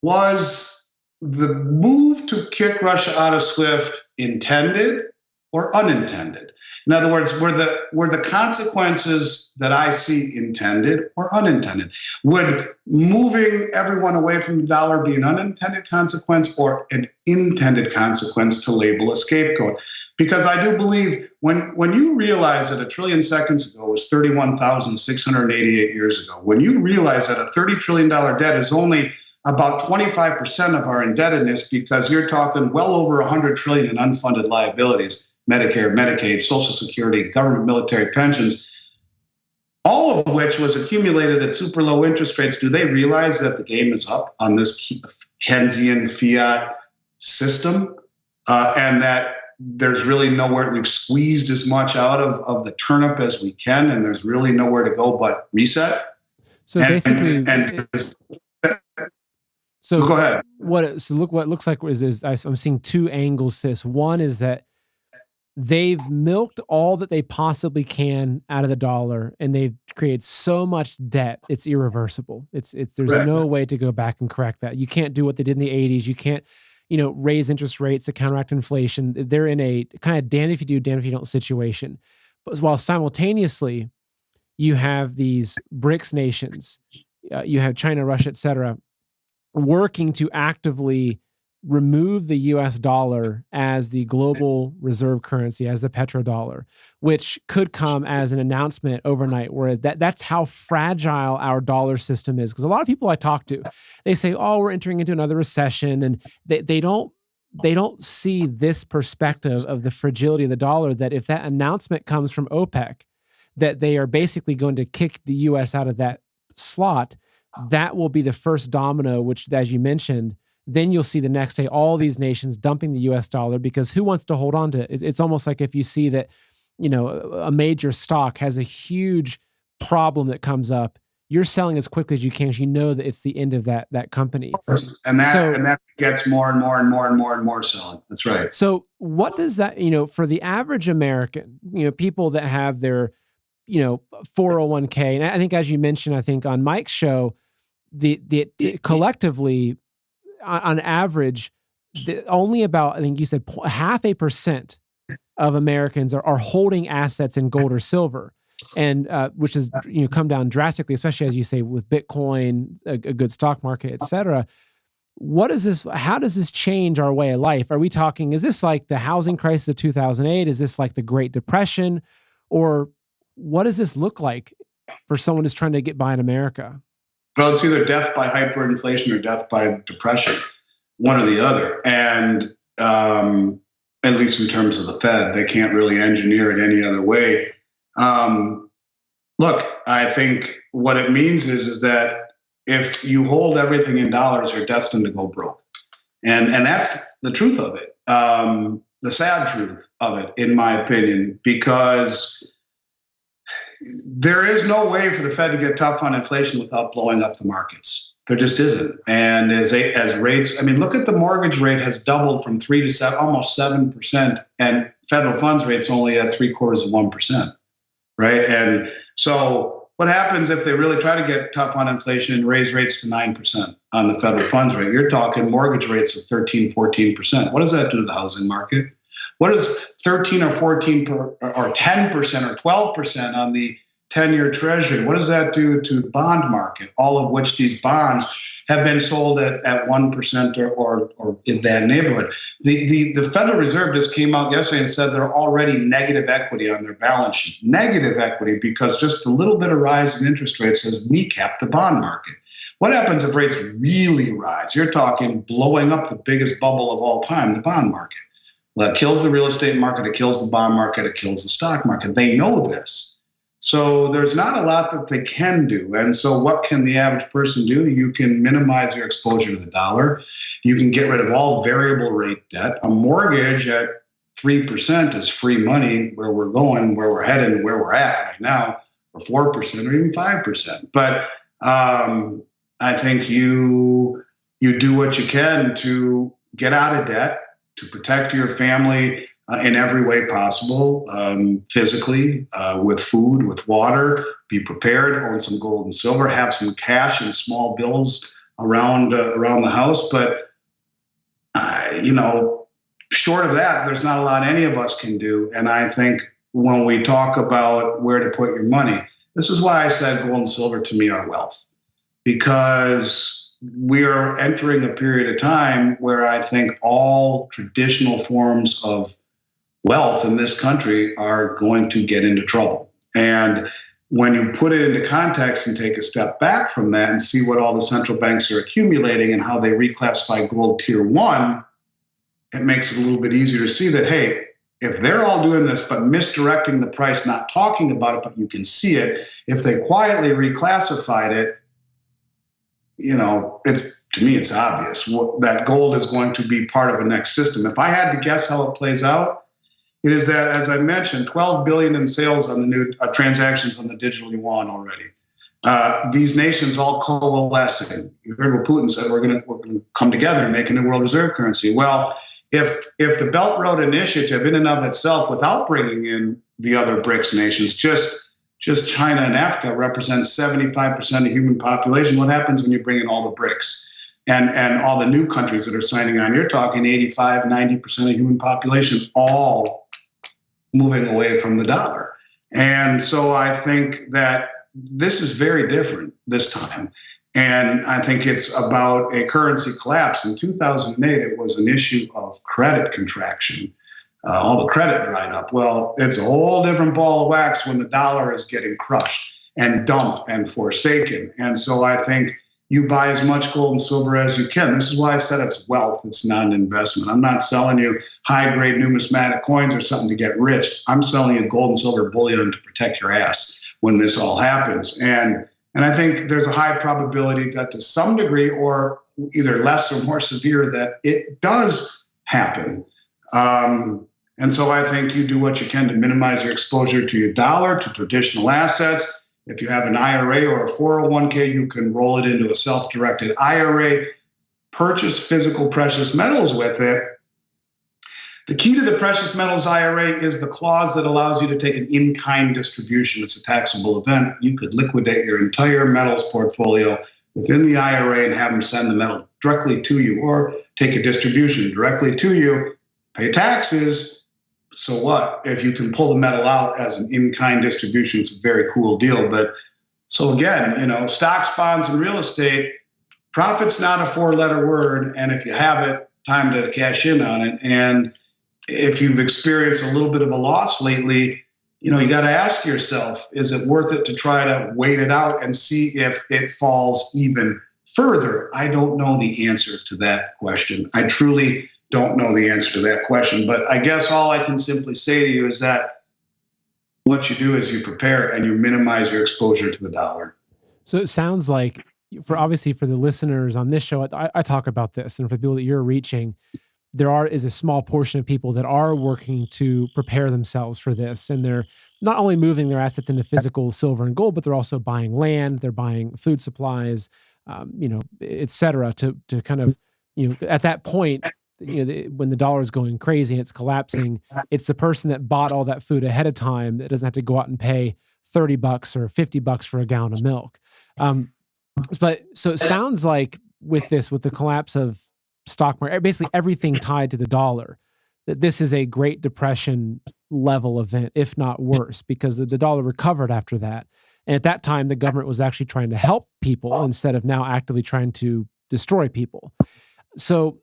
[SPEAKER 2] was the move to kick Russia out of SWIFT intended, or unintended? In other words, were the consequences that I see intended or unintended? Would moving everyone away from the dollar be an unintended consequence or an intended consequence to label a scapegoat? Because I do believe when you realize that 1 trillion seconds ago was 31,688 years ago, when you realize that a $30 trillion debt is only about 25% of our indebtedness, because you're talking well over 100 trillion in unfunded liabilities, Medicare, Medicaid, Social Security, government military pensions, all of which was accumulated at super low interest rates. Do they realize that the game is up on this Keynesian fiat system and that there's really nowhere, we've squeezed as much out of the turnip as we can, and there's really nowhere to go but reset?
[SPEAKER 1] So basically, so
[SPEAKER 2] go ahead.
[SPEAKER 1] What it looks like is I'm seeing two angles to this. One is that they've milked all that they possibly can out of the dollar, and they've created so much debt, it's irreversible. There's no way to go back and correct that. You can't do what they did in the 80s. You can't, raise interest rates to counteract inflation. They're in a kind of damned if you do, damned if you don't situation. But while simultaneously, you have these BRICS nations, you have China, Russia, et cetera, working to actively remove the US dollar as the global reserve currency, as the petrodollar, which could come as an announcement overnight, where that's how fragile our dollar system is. Because a lot of people I talk to, they say, oh, we're entering into another recession, and they don't see this perspective of the fragility of the dollar, that if that announcement comes from OPEC, that they are basically going to kick the US out of that slot, that will be the first domino, which, as you mentioned, then you'll see the next day all these nations dumping the US dollar, because who wants to hold on to it? It's almost like if you see that, a major stock has a huge problem that comes up, you're selling as quickly as you can, because you know that it's the end of that company.
[SPEAKER 2] And that gets more and more and more and more and more selling. That's right.
[SPEAKER 1] So what does that, for the average American, people that have their, 401k, and I think, as you mentioned, I think on Mike's show, collectively, on average, only about, I think you said 0.5% of Americans are holding assets in gold or silver, and which has come down drastically, especially, as you say, with Bitcoin, a good stock market, et cetera. What is this? How does this change our way of life? Are we talking, is this like the housing crisis of 2008? Is this like the Great Depression? Or what does this look like for someone who's trying to get by in America?
[SPEAKER 2] Well, it's either death by hyperinflation or death by depression, one or the other. And at least in terms of the Fed, they can't really engineer it any other way. Look, I think what it means is that if you hold everything in dollars, you're destined to go broke. And that's the truth of it, the sad truth of it, in my opinion, because there is no way for the Fed to get tough on inflation without blowing up the markets. There just isn't. And as rates, look at the mortgage rate has doubled from 3 to 7, almost 7%, and federal funds rate's only at 0.75%, right? And so what happens if they really try to get tough on inflation and raise rates to 9% on the federal funds rate? You're talking mortgage rates of 13, 14%. What does that do to the housing market? What is 13 or 14 or 10% or 12% on the 10-year treasury? What does that do to the bond market? All of which these bonds have been sold at 1% or in that neighborhood. The Federal Reserve just came out yesterday and said they're already negative equity on their balance sheet. Negative equity because just a little bit of rise in interest rates has kneecapped the bond market. What happens if rates really rise? You're talking blowing up the biggest bubble of all time, the bond market. Well, it kills the real estate market, it kills the bond market, it kills the stock market. They know this. So there's not a lot that they can do. And so what can the average person do? You can minimize your exposure to the dollar. You can get rid of all variable rate debt. A mortgage at 3% is free money where we're going, where we're headed, and where we're at right now, or 4% or even 5%. But I think you do what you can to get out of debt, to protect your family in every way possible, physically, with food, with water. Be prepared, own some gold and silver, have some cash and small bills around the house. But Short of that, there's not a lot any of us can do. And I think when we talk about where to put your money, this is why I said gold and silver to me are wealth, because we are entering a period of time where I think all traditional forms of wealth in this country are going to get into trouble. And when you put it into context and take a step back from that and see what all the central banks are accumulating and how they reclassify gold tier one, it makes it a little bit easier to see that, hey, if they're all doing this but misdirecting the price, not talking about it, but you can see it, if they quietly reclassified it, it's, to me, it's obvious that gold is going to be part of a next system. If I had to guess how it plays out, it is that, as I mentioned, 12 billion in sales on the new transactions on the digital yuan already. These nations all coalescing. You heard what Putin said, we're going to come together and make a new world reserve currency. Well, if the Belt Road Initiative in and of itself, without bringing in the other BRICS nations, just China and Africa represents 75% of human population, what happens when you bring in all the BRICS? And all the new countries that are signing on, you're talking 85, 90% of human population, all moving away from the dollar. And so I think that this is very different this time. And I think it's about a currency collapse. In 2008, it was an issue of credit contraction. All the credit dried up. Well, it's a whole different ball of wax when the dollar is getting crushed and dumped and forsaken. And so I think you buy as much gold and silver as you can. This is why I said it's wealth. It's not an investment. I'm not selling you high-grade numismatic coins or something to get rich. I'm selling you gold and silver bullion to protect your ass when this all happens. And I think there's a high probability that to some degree, or either less or more severe, that it does happen. And so I think you do what you can to minimize your exposure to your dollar, to traditional assets. If you have an IRA or a 401k, you can roll it into a self-directed IRA, purchase physical precious metals with it. The key to the precious metals IRA is the clause that allows you to take an in-kind distribution. It's a taxable event. You could liquidate your entire metals portfolio within the IRA and have them send the metal directly to you, or take a distribution directly to you, pay taxes. So what? If you can pull the metal out as an in-kind distribution, it's a very cool deal. But so again, stocks, bonds, and real estate, profit's not a four-letter word. And if you have it, time to cash in on it. And if you've experienced a little bit of a loss lately, you got to ask yourself, is it worth it to try to wait it out and see if it falls even further? I don't know the answer to that question. I truly don't know the answer to that question. But I guess all I can simply say to you is that what you do is you prepare and you minimize your exposure to the dollar.
[SPEAKER 1] So it sounds like, obviously for the listeners on this show, I talk about this, and for the people that you're reaching, is a small portion of people that are working to prepare themselves for this. And they're not only moving their assets into physical silver and gold, but they're also buying land, they're buying food supplies, et cetera, to kind of, at that point, when the dollar is going crazy and it's collapsing, it's the person that bought all that food ahead of time that doesn't have to go out and pay $30 or $50 for a gallon of milk. But so it sounds like with the collapse of stock market, basically everything tied to the dollar, that this is a Great Depression level event, if not worse, because the dollar recovered after that. And at that time, the government was actually trying to help people instead of now actively trying to destroy people. So.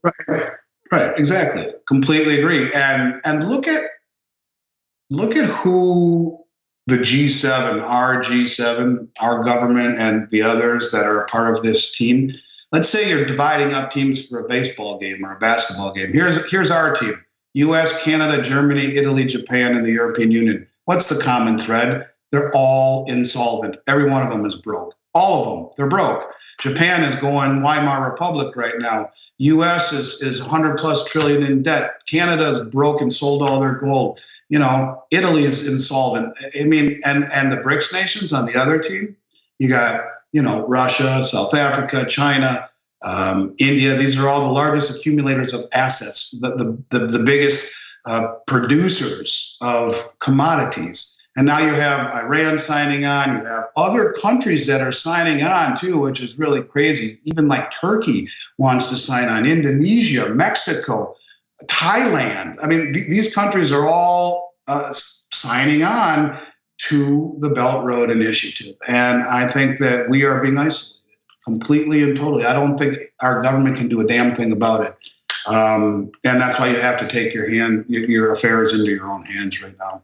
[SPEAKER 2] Right, exactly. Completely agree. And look at who the G7, our government, and the others that are a part of this team. Let's say you're dividing up teams for a baseball game or a basketball game. Here's our team: US, Canada, Germany, Italy, Japan, and the European Union. What's the common thread? They're all insolvent. Every one of them is broke. All of them, they're broke. Japan is going Weimar Republic right now. US is 100 plus trillion in debt. Canada is broke and sold all their gold. Italy is insolvent. I mean, and the BRICS nations on the other team, you got, Russia, South Africa, China, India. These are all the largest accumulators of assets, the biggest producers of commodities. And now you have Iran signing on. You have other countries that are signing on too, which is really crazy. Even like Turkey wants to sign on. Indonesia, Mexico. Thailand. I mean, these countries are all signing on to the Belt Road Initiative. And I think that we are being isolated completely and totally. I don't think our government can do a damn thing about it. And that's why you have to take your affairs into your own hands right now.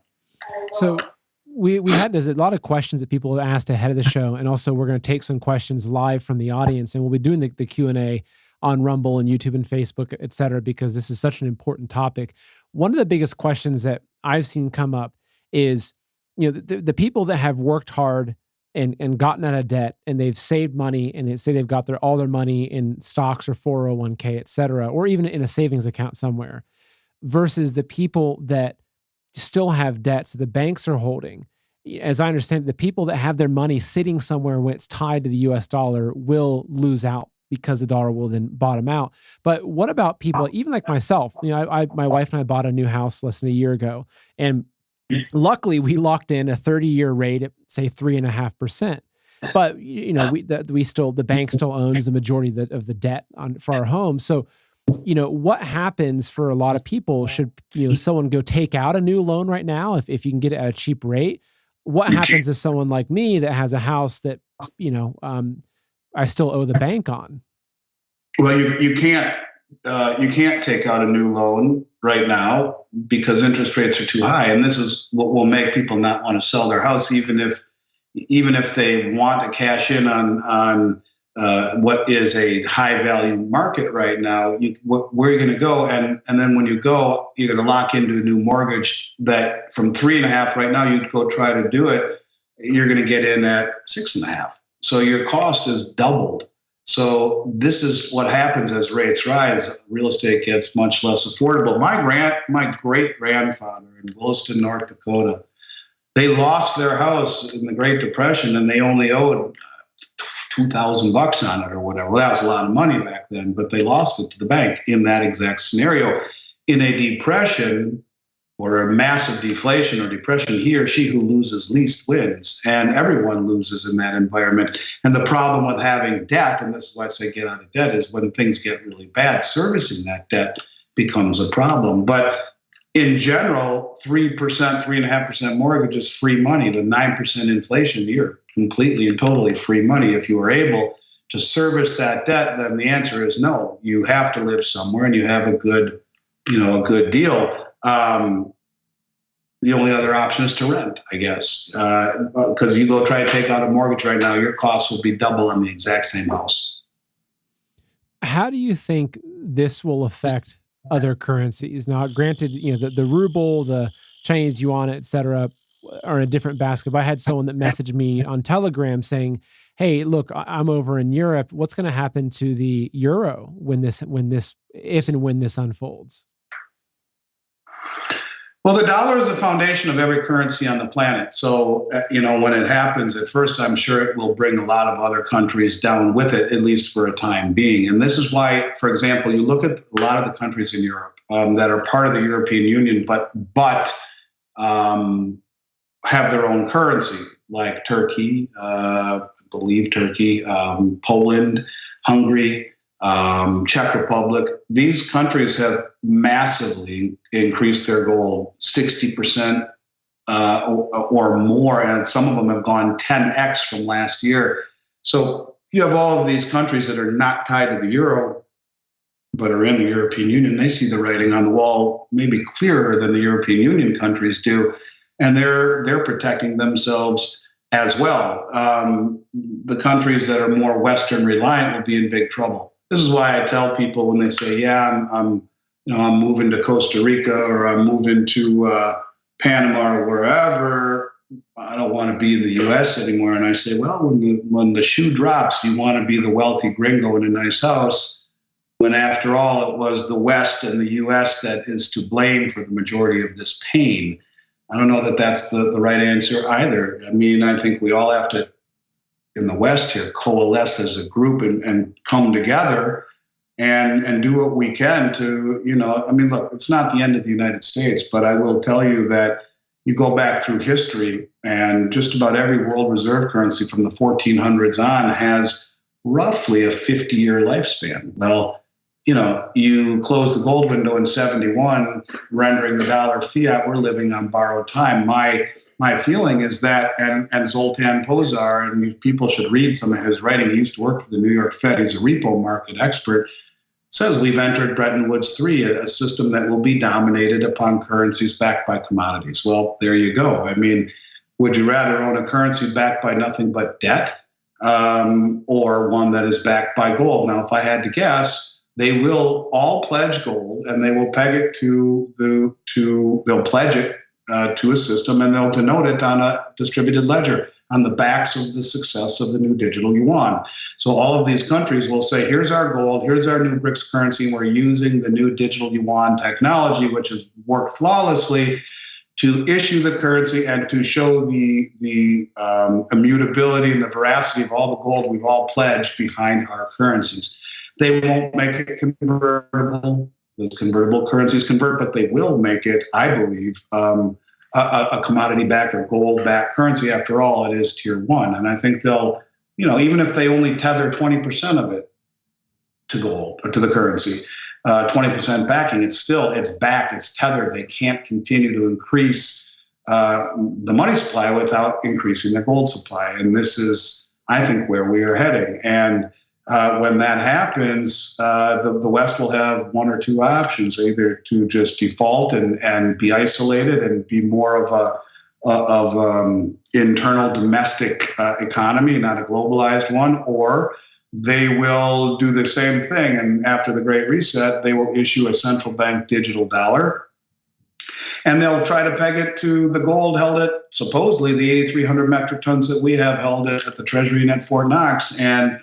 [SPEAKER 1] So there's a lot of questions that people have asked ahead of the show. And also we're going to take some questions live from the audience, and we'll be doing the Q&A on Rumble and YouTube and Facebook, et cetera, because this is such an important topic. One of the biggest questions that I've seen come up is, the people that have worked hard and gotten out of debt, and they've saved money, and they say they've got all their money in stocks or 401k, et cetera, or even in a savings account somewhere, versus the people that still have debts that the banks are holding. As I understand it, the people that have their money sitting somewhere when it's tied to the US dollar will lose out because the dollar will then bottom out. But what about people, even like myself? My wife and I bought a new house less than a year ago, and luckily we locked in a 30-year rate at say 3.5%. But the bank still owns the majority of the debt for our home. So, what happens for a lot of people? Should someone go take out a new loan right now if you can get it at a cheap rate? What happens to someone like me that has a house that I still owe the bank on?
[SPEAKER 2] Well, you can't take out a new loan right now because interest rates are too high, and this is what will make people not want to sell their house, even if they want to cash in on what is a high value market right now. Where are you going to go? And then when you go, you're going to lock into a new mortgage that from 3.5 right now, you'd go try to do it, you're going to get in at 6.5. So your cost is doubled. So this is what happens as rates rise. Real estate gets much less affordable. My great grandfather in Williston, North Dakota, they lost their house in the Great Depression, and they only owed $2,000 on it or whatever. Well, that was a lot of money back then, but they lost it to the bank in that exact scenario. In a depression or a massive deflation or depression, he or she who loses least wins, and everyone loses in that environment. And the problem with having debt, and this is why I say get out of debt, is when things get really bad, servicing that debt becomes a problem. But in general, 3%, 3.5% mortgage is free money. The 9% inflation, you're completely and totally free money. If you are able to service that debt, then the answer is no. You have to live somewhere, and you have a good deal. The only other option is to rent, I guess, because you go try to take out a mortgage right now, your costs will be double on the exact same house.
[SPEAKER 1] How do you think this will affect other currencies? Now, granted, the ruble, the Chinese yuan, et cetera, are in a different basket. But I had someone that messaged me on Telegram saying, "Hey, look, I'm over in Europe. What's going to happen to the euro if and when this unfolds?"
[SPEAKER 2] Well, the dollar is the foundation of every currency on the planet. So, when it happens, at first, I'm sure it will bring a lot of other countries down with it, at least for a time being. And this is why, for example, you look at a lot of the countries in Europe that are part of the European Union, but have their own currency, like Turkey, I believe Turkey, Poland, Hungary, Czech Republic. These countries have massively increased their gold, 60% or more, and some of them have gone 10x from last year. So you have all of these countries that are not tied to the euro, but are in the European Union. They see the writing on the wall maybe clearer than the European Union countries do, and they're protecting themselves as well. The countries that are more Western reliant will be in big trouble. This is why I tell people when they say, "Yeah, I'm moving to Costa Rica or I'm moving to Panama or wherever. I don't want to be in the U.S. anymore." And I say, well, when the shoe drops, you want to be the wealthy gringo in a nice house, when after all, it was the West and the U.S. that is to blame for the majority of this pain. I don't know that that's the right answer either. I mean, I think we all have to, in the West here, coalesce as a group and come together and do what we can to, look, it's not the end of the United States, but I will tell you that you go back through history and just about every world reserve currency from the 1400s on has roughly a 50-year lifespan. Well, you close the gold window in 71, rendering the dollar fiat. We're living on borrowed time. My feeling is that, and Zoltan Pozar, and people should read some of his writing. He used to work for the New York Fed. He's a repo market expert. Says we've entered Bretton Woods 3, a system that will be dominated upon currencies backed by commodities. Well, there you go. I mean, would you rather own a currency backed by nothing but debt, or one that is backed by gold? Now, if I had to guess, they will all pledge gold, and they will peg it they'll pledge it to a system, and they'll denote it on a distributed ledger on the backs of the success of the new digital yuan. So all of these countries will say, here's our gold, here's our new BRICS currency, and we're using the new digital yuan technology, which has worked flawlessly, to issue the currency and to show the immutability and the veracity of all the gold we've all pledged behind our currencies. They won't make it convertible. Those convertible currencies convert, but they will make it, I believe, a commodity-backed or gold-backed currency. After all, it is tier one. And I think they'll, even if they only tether 20% of it to gold or to the currency, 20% backing, it's backed, it's tethered. They can't continue to increase the money supply without increasing the gold supply. And this is, I think, where we are heading. And when that happens, the West will have one or two options: either to just default and be isolated and be more of internal domestic economy, not a globalized one, or they will do the same thing. And after the Great Reset, they will issue a central bank digital dollar, and they'll try to peg it to the gold held at supposedly the 8,300 metric tons that we have held at the Treasury at Fort Knox. And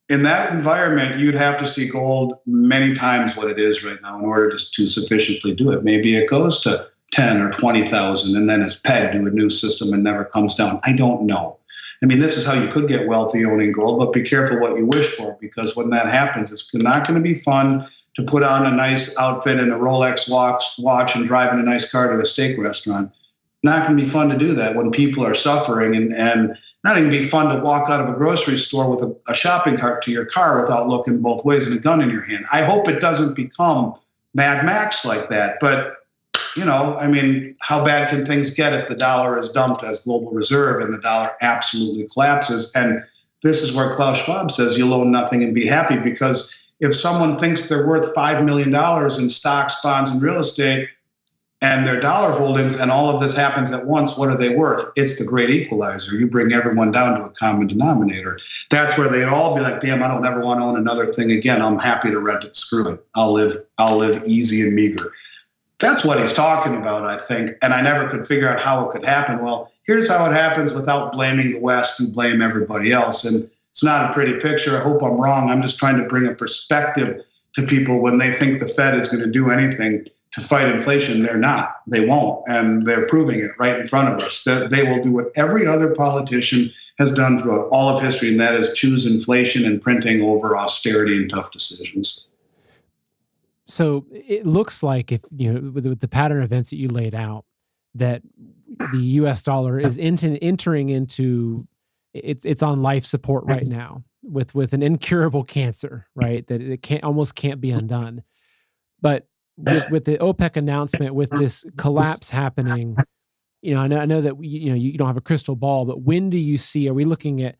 [SPEAKER 2] in that environment, you'd have to see gold many times what it is right now in order to sufficiently do it. Maybe it goes to 10 or 20,000 and then is pegged to a new system and never comes down. I don't know. I mean, this is how you could get wealthy owning gold, but be careful what you wish for, because when that happens, it's not going to be fun to put on a nice outfit and a Rolex watch and drive in a nice car to a steak restaurant. Not going to be fun to do that when people are suffering, and not even be fun to walk out of a grocery store with a shopping cart to your car without looking both ways and a gun in your hand. I hope it doesn't become Mad Max like that. But, I mean, how bad can things get if the dollar is dumped as global reserve and the dollar absolutely collapses? And this is where Klaus Schwab says you'll own nothing and be happy, because if someone thinks they're worth $5 million in stocks, bonds, and real estate, and their dollar holdings, and all of this happens at once, what are they worth? It's the great equalizer. You bring everyone down to a common denominator. That's where they'd all be like, damn, I don't ever want to own another thing again. I'm happy to rent it. Screw it. I'll live easy and meager. That's what he's talking about, I think. And I never could figure out how it could happen. Well, here's how it happens without blaming the West and blame everybody else. And it's not a pretty picture. I hope I'm wrong. I'm just trying to bring a perspective to people when they think the Fed is going to do anything to fight inflation. They're not. They won't. And they're proving it right in front of us. That they will do what every other politician has done throughout all of history, and that is choose inflation and printing over austerity and tough decisions.
[SPEAKER 1] So it looks like, if with the pattern of events that you laid out, that the U.S. dollar is entering into it's on life support right now with an incurable cancer, right? That it almost can't be undone. But with the OPEC announcement, with this collapse happening, I know that you don't have a crystal ball, but when do you see? Are we looking at,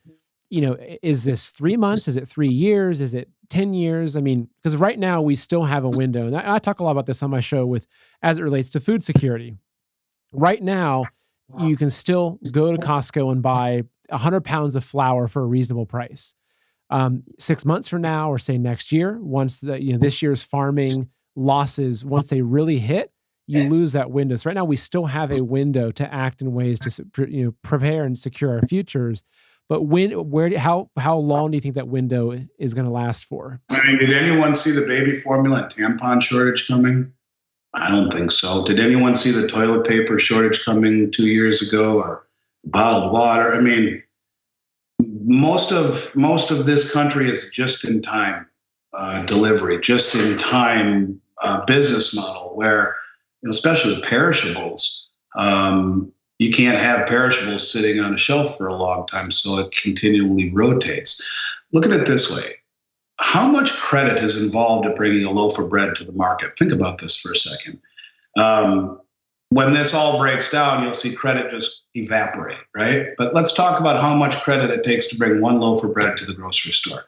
[SPEAKER 1] is this 3 months? Is it 3 years? Is it 10 years? I mean, because right now we still have a window, and I talk a lot about this on my show as it relates to food security. Right now, you can still go to Costco and buy 100 pounds of flour for a reasonable price. 6 months from now, or say next year, once this year's farming losses, once they really hit, you lose that window. So right now we still have a window to act in ways to prepare and secure our futures. But how long do you think that window is going to last for?
[SPEAKER 2] I mean, did anyone see the baby formula and tampon shortage coming? I don't think so. Did anyone see the toilet paper shortage coming 2 years ago, or bottled water? I mean, most of this country is just in time delivery, just in time business model, where, especially with perishables, you can't have perishables sitting on a shelf for a long time, so it continually rotates. Look at it this way. how much credit is involved in bringing a loaf of bread to the market? Think about this for a second. When this all breaks down, you'll see credit just evaporate, right? But let's talk about how much credit it takes to bring one loaf of bread to the grocery store.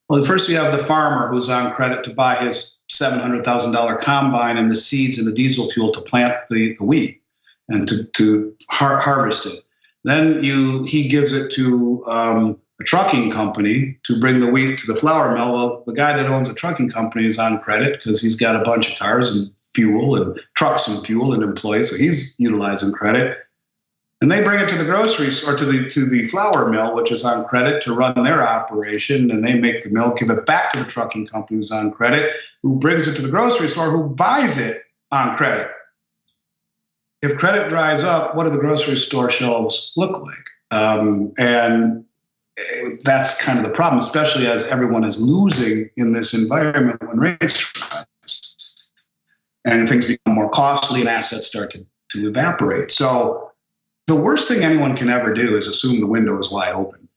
[SPEAKER 2] Well, first you have the farmer who's on credit to buy his $700,000 combine and the seeds and the diesel fuel to plant the wheat and to harvest it. Then he gives it to a trucking company to bring the wheat to the flour mill. Well, the guy that owns a trucking company is on credit because he's got a bunch of cars and fuel and trucks and fuel and employees, so he's utilizing credit. And they bring it to the grocery store, to the flour mill, which is on credit to run their operation, and they make the milk, give it back to the trucking company who's on credit, who brings it to the grocery store, who buys it on credit. If credit dries up, what do the grocery store shelves look like? And that's kind of the problem, especially as everyone is losing in this environment when rates rise and things become more costly and assets start to evaporate. So the worst thing anyone can ever do is assume the window is wide open.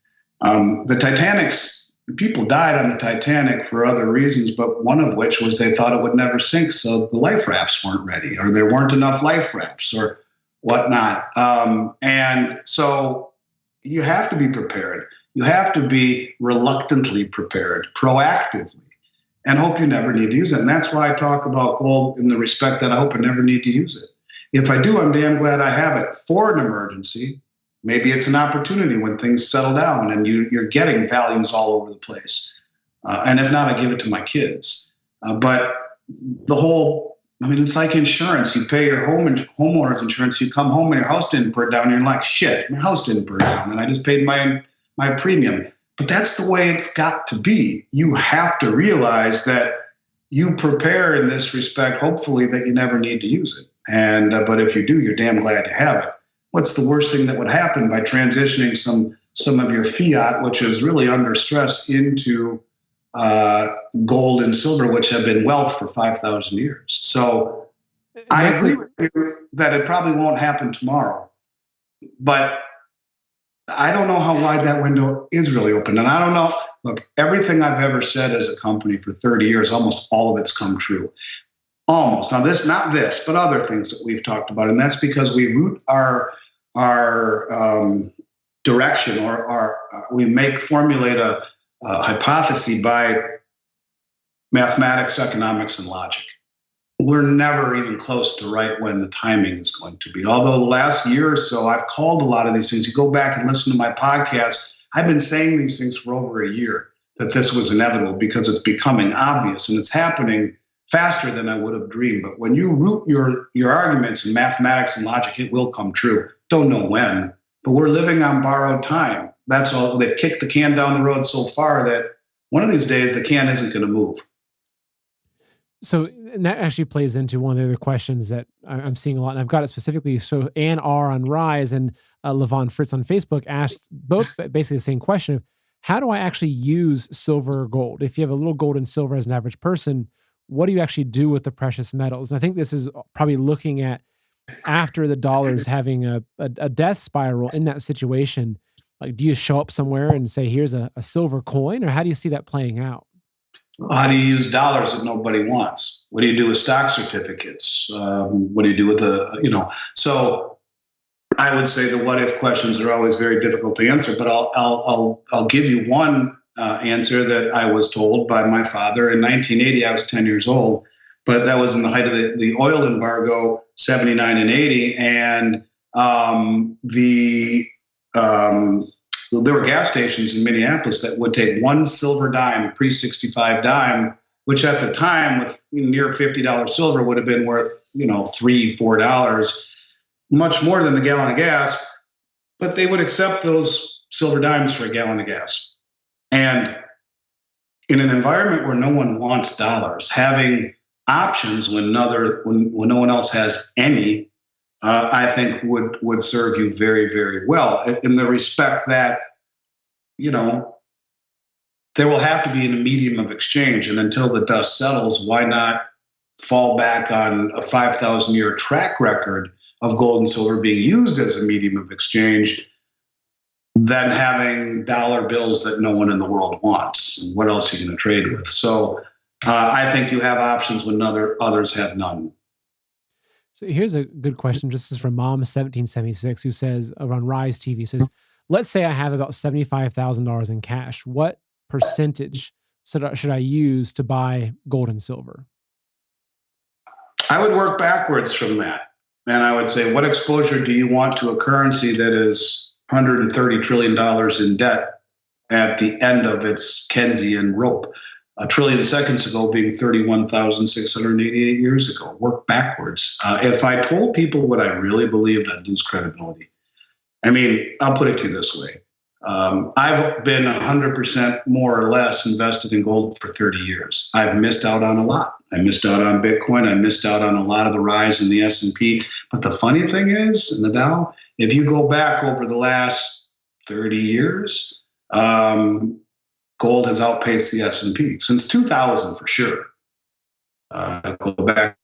[SPEAKER 2] People died on the Titanic for other reasons, but one of which was they thought it would never sink, so the life rafts weren't ready, or there weren't enough life rafts, or whatnot. And so you have to be prepared. You have to be reluctantly prepared, proactively, and hope you never need to use it. And that's why I talk about gold in the respect that I hope I never need to use it. If I do, I'm damn glad I have it for an emergency. Maybe it's an opportunity when things settle down and you're getting values all over the place. And if not, I give it to my kids. But it's like insurance. You pay your homeowner's insurance. You come home and your house didn't burn down. You're like, shit, my house didn't burn down. And I just paid my premium. But that's the way it's got to be. You have to realize that you prepare in this respect, hopefully, that you never need to use it. But if you do, you're damn glad to have it. What's the worst thing that would happen by transitioning some of your fiat, which is really under stress, into gold and silver, which have been wealth for 5,000 years? So I agree with you that it probably won't happen tomorrow. But I don't know how wide that window is really open. And I don't know. Look, everything I've ever said as a company for 30 years, almost all of it's come true. Almost. Now, not this, but other things that we've talked about. And that's because we root our direction or we formulate a hypothesis by mathematics, economics, and logic. We're never even close to right when the timing is going to be. Although the last year or so, I've called a lot of these things. You go back and listen to my podcast, I've been saying these things for over a year, that this was inevitable because it's becoming obvious and it's happening faster than I would have dreamed. But when you root your arguments in mathematics and logic, it will come true. Don't know when, but we're living on borrowed time. That's all. They've kicked the can down the road so far that one of these days the can isn't going to move.
[SPEAKER 1] So, and that actually plays into one of the other questions that I'm seeing a lot, and I've got it specifically. So Ann R. on Rise and Levon Fritz on Facebook asked both basically the same question: how do I actually use silver or gold? If you have a little gold and silver as an average person, what do you actually do with the precious metals? And I think this is probably looking at after the dollar's having a death spiral in that situation. Like, do you show up somewhere and say, here's a silver coin, or how do you see that playing out?
[SPEAKER 2] How do you use dollars that nobody wants? What do you do with stock certificates? What do you do with So I would say the what if questions are always very difficult to answer, but I'll give you one answer that I was told by my father in 1980. I was 10 years old, but that was in the height of the oil embargo, 79 and 80. And there were gas stations in Minneapolis that would take one silver dime, a pre-65 dime, which at the time with near $50 silver would have been worth, $3, $4, much more than the gallon of gas. But they would accept those silver dimes for a gallon of gas. And in an environment where no one wants dollars, having options when no one else has any, I think would serve you very, very well, in the respect that, there will have to be a medium of exchange. And until the dust settles, why not fall back on a 5,000-year track record of gold and silver being used as a medium of exchange, than having dollar bills that no one in the world wants. What else are you going to trade with? So I think you have options when others have none.
[SPEAKER 1] So here's a good question. This is from Mom1776, who says, on Rise TV, says, let's say I have about $75,000 in cash. What percentage should I use to buy gold and silver?
[SPEAKER 2] I would work backwards from that. And I would say, what exposure do you want to a currency that is $130 trillion in debt at the end of its Keynesian rope? A trillion seconds ago being 31,688 years ago. Work backwards. If I told people what I really believed, I'd lose credibility. I mean, I'll put it to you this way. I've been 100% more or less invested in gold for 30 years. I've missed out on a lot. I missed out on Bitcoin. I missed out on a lot of the rise in the S&P. But the funny thing is, in the Dow, if you go back over the last 30 years, gold has outpaced the S&P since 2000 for sure. Go back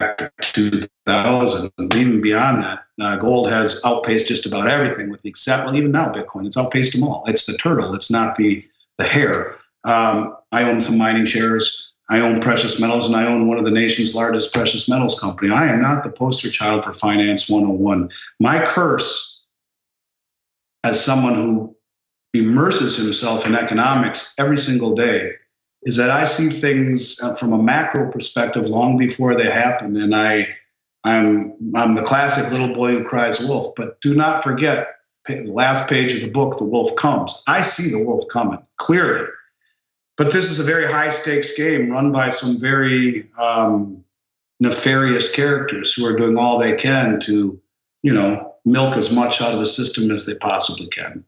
[SPEAKER 2] to 2000, and even beyond that, gold has outpaced just about everything, with the exception, well, even now Bitcoin, it's outpaced them all. It's the turtle, it's not the hare. I own some mining shares. I own precious metals, and I own one of the nation's largest precious metals company. I am not the poster child for Finance 101. My curse, as someone who immerses himself in economics every single day, is that I see things from a macro perspective long before they happen. And I'm the classic little boy who cries wolf. But do not forget the last page of the book, The Wolf Comes. I see the wolf coming clearly. But this is a very high stakes game run by some very nefarious characters who are doing all they can to, milk as much out of the system as they possibly can.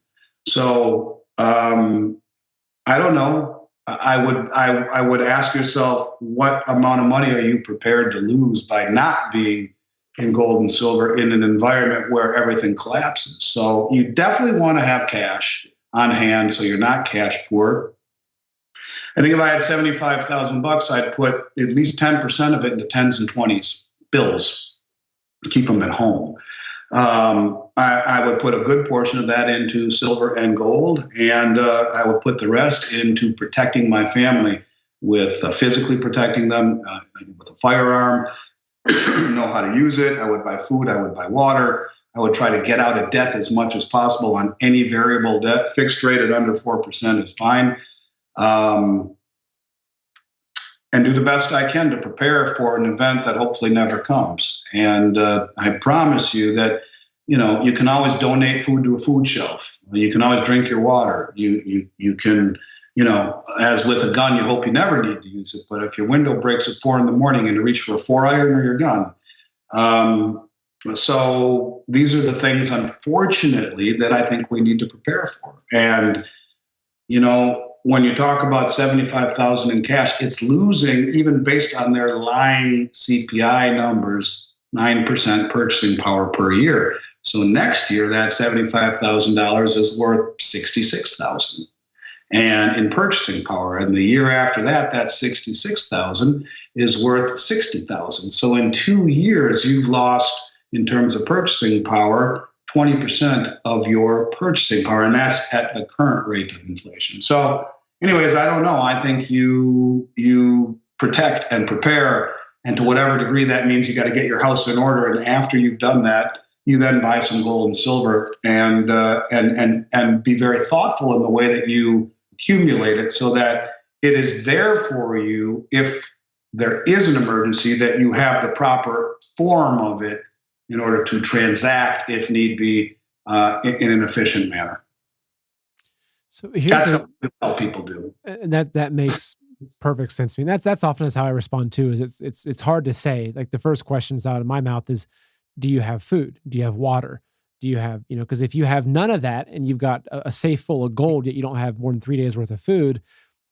[SPEAKER 2] So I don't know. I would ask yourself, what amount of money are you prepared to lose by not being in gold and silver in an environment where everything collapses? So you definitely want to have cash on hand so you're not cash poor. I think if I had $75,000, I'd put at least 10% of it into 10s and 20s bills, keep them at home. I would put a good portion of that into silver and gold, and I would put the rest into protecting my family, with physically protecting them with a firearm, know how to use it. I would buy food. I would buy water. I would try to get out of debt as much as possible on any variable debt. Fixed rate at under 4% is fine. And do the best I can to prepare for an event that hopefully never comes. And I promise you that, you can always donate food to a food shelf. You can always drink your water. You can, as with a gun, you hope you never need to use it. But if your window breaks at 4 a.m. and you reach for a 4-iron or your gun. So these are the things, unfortunately, that I think we need to prepare for. And, when you talk about 75,000 in cash, it's losing, even based on their lying CPI numbers, 9% purchasing power per year. So next year, that $75,000 is worth $66,000 and in purchasing power. And the year after that, that $66,000 is worth $60,000. So in 2 years, you've lost, in terms of purchasing power, 20% of your purchasing power, and that's at the current rate of inflation. So anyways, I don't know. I think you protect and prepare, and to whatever degree that means, you got to get your house in order. And after you've done that, you then buy some gold and silver, and be very thoughtful in the way that you accumulate it, so that it is there for you if there is an emergency, that you have the proper form of it in order to transact, if need be, in an efficient manner.
[SPEAKER 1] So here's
[SPEAKER 2] that's what people do,
[SPEAKER 1] and that makes perfect sense to me. That's often how I respond too. Is it's hard to say. Like, the first questions out of my mouth is, do you have food? Do you have water? Do you have, because if you have none of that and you've got a safe full of gold, yet you don't have more than 3 days worth of food,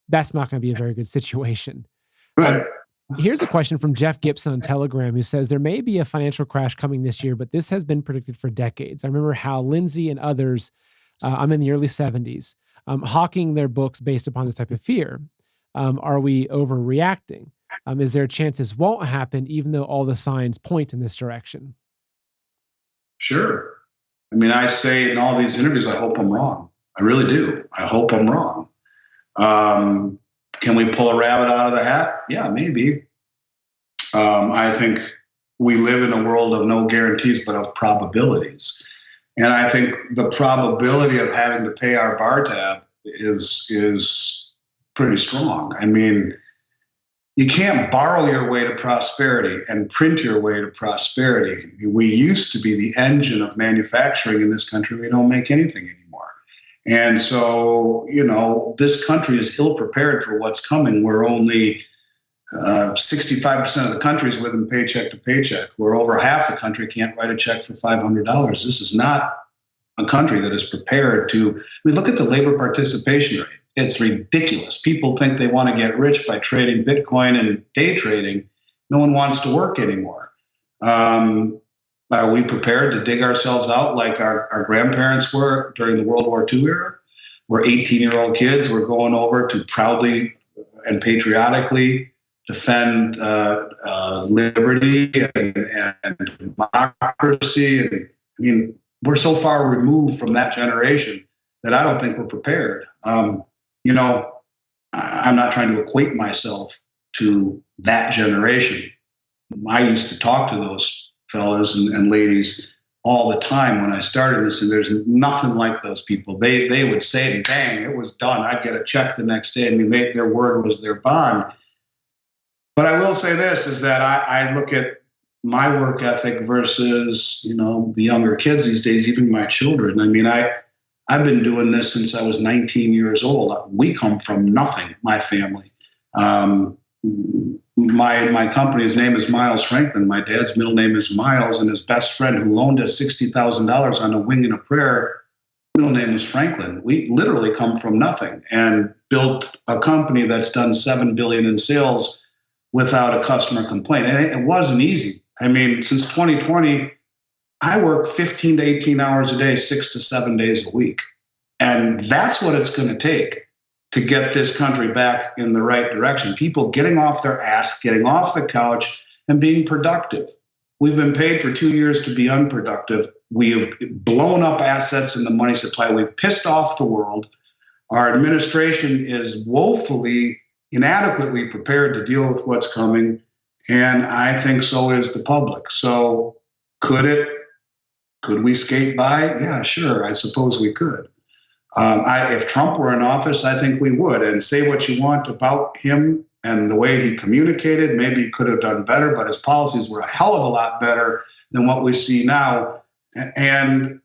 [SPEAKER 1] that's not going to be a very good situation.
[SPEAKER 2] Right.
[SPEAKER 1] Here's a question from Jeff Gibson on Telegram, who says, there may be a financial crash coming this year, but this has been predicted for decades. I remember Hal Lindsey and others, I'm in the early 70s, hawking their books based upon this type of fear. Are we overreacting? Is there a chance this won't happen, even though all the signs point in this direction?
[SPEAKER 2] Sure. I mean, I say in all these interviews, I hope I'm wrong. I really do. I hope I'm wrong. Can we pull a rabbit out of the hat? Yeah, maybe. I think we live in a world of no guarantees, but of probabilities. And I think the probability of having to pay our bar tab is pretty strong. I mean, you can't borrow your way to prosperity and print your way to prosperity. We used to be the engine of manufacturing in this country. We don't make anything anymore. And so, this country is ill prepared for what's coming. We're only 65% of the country is living paycheck to paycheck, where over half the country can't write a check for $500. This is not a country that is prepared to. Look at the labor participation rate. It's ridiculous. People think they want to get rich by trading Bitcoin and day trading. No one wants to work anymore. Are we prepared to dig ourselves out like our grandparents were during the World War II era? We're 18-year-old kids. We're going over to proudly and patriotically defend liberty and democracy. And we're so far removed from that generation that I don't think we're prepared. I'm not trying to equate myself to that generation. I used to talk to those fellas and ladies all the time when I started this, and there's nothing like those people. They would say, "Bang, it was done." I'd get a check the next day. Their word was their bond. But I will say this, is that I look at my work ethic versus, the younger kids these days, even my children. I've been doing this since I was 19 years old. We come from nothing, my family. My company's name is Miles Franklin. My dad's middle name is Miles, and his best friend who loaned us $60,000 on a wing and a prayer, middle name is Franklin. We literally come from nothing and built a company that's done $7 billion in sales without a customer complaint. And it wasn't easy. Since 2020, I work 15 to 18 hours a day, 6 to 7 days a week. And that's what it's going to take to get this country back in the right direction. People getting off their ass, getting off the couch, and being productive. We've been paid for 2 years to be unproductive. We have blown up assets in the money supply. We've pissed off the world. Our administration is woefully, inadequately prepared to deal with what's coming. And I think so is the public. So could we skate by? Yeah, sure. I suppose we could. If Trump were in office, I think we would. And say what you want about him and the way he communicated, maybe he could have done better, but his policies were a hell of a lot better than what we see now. And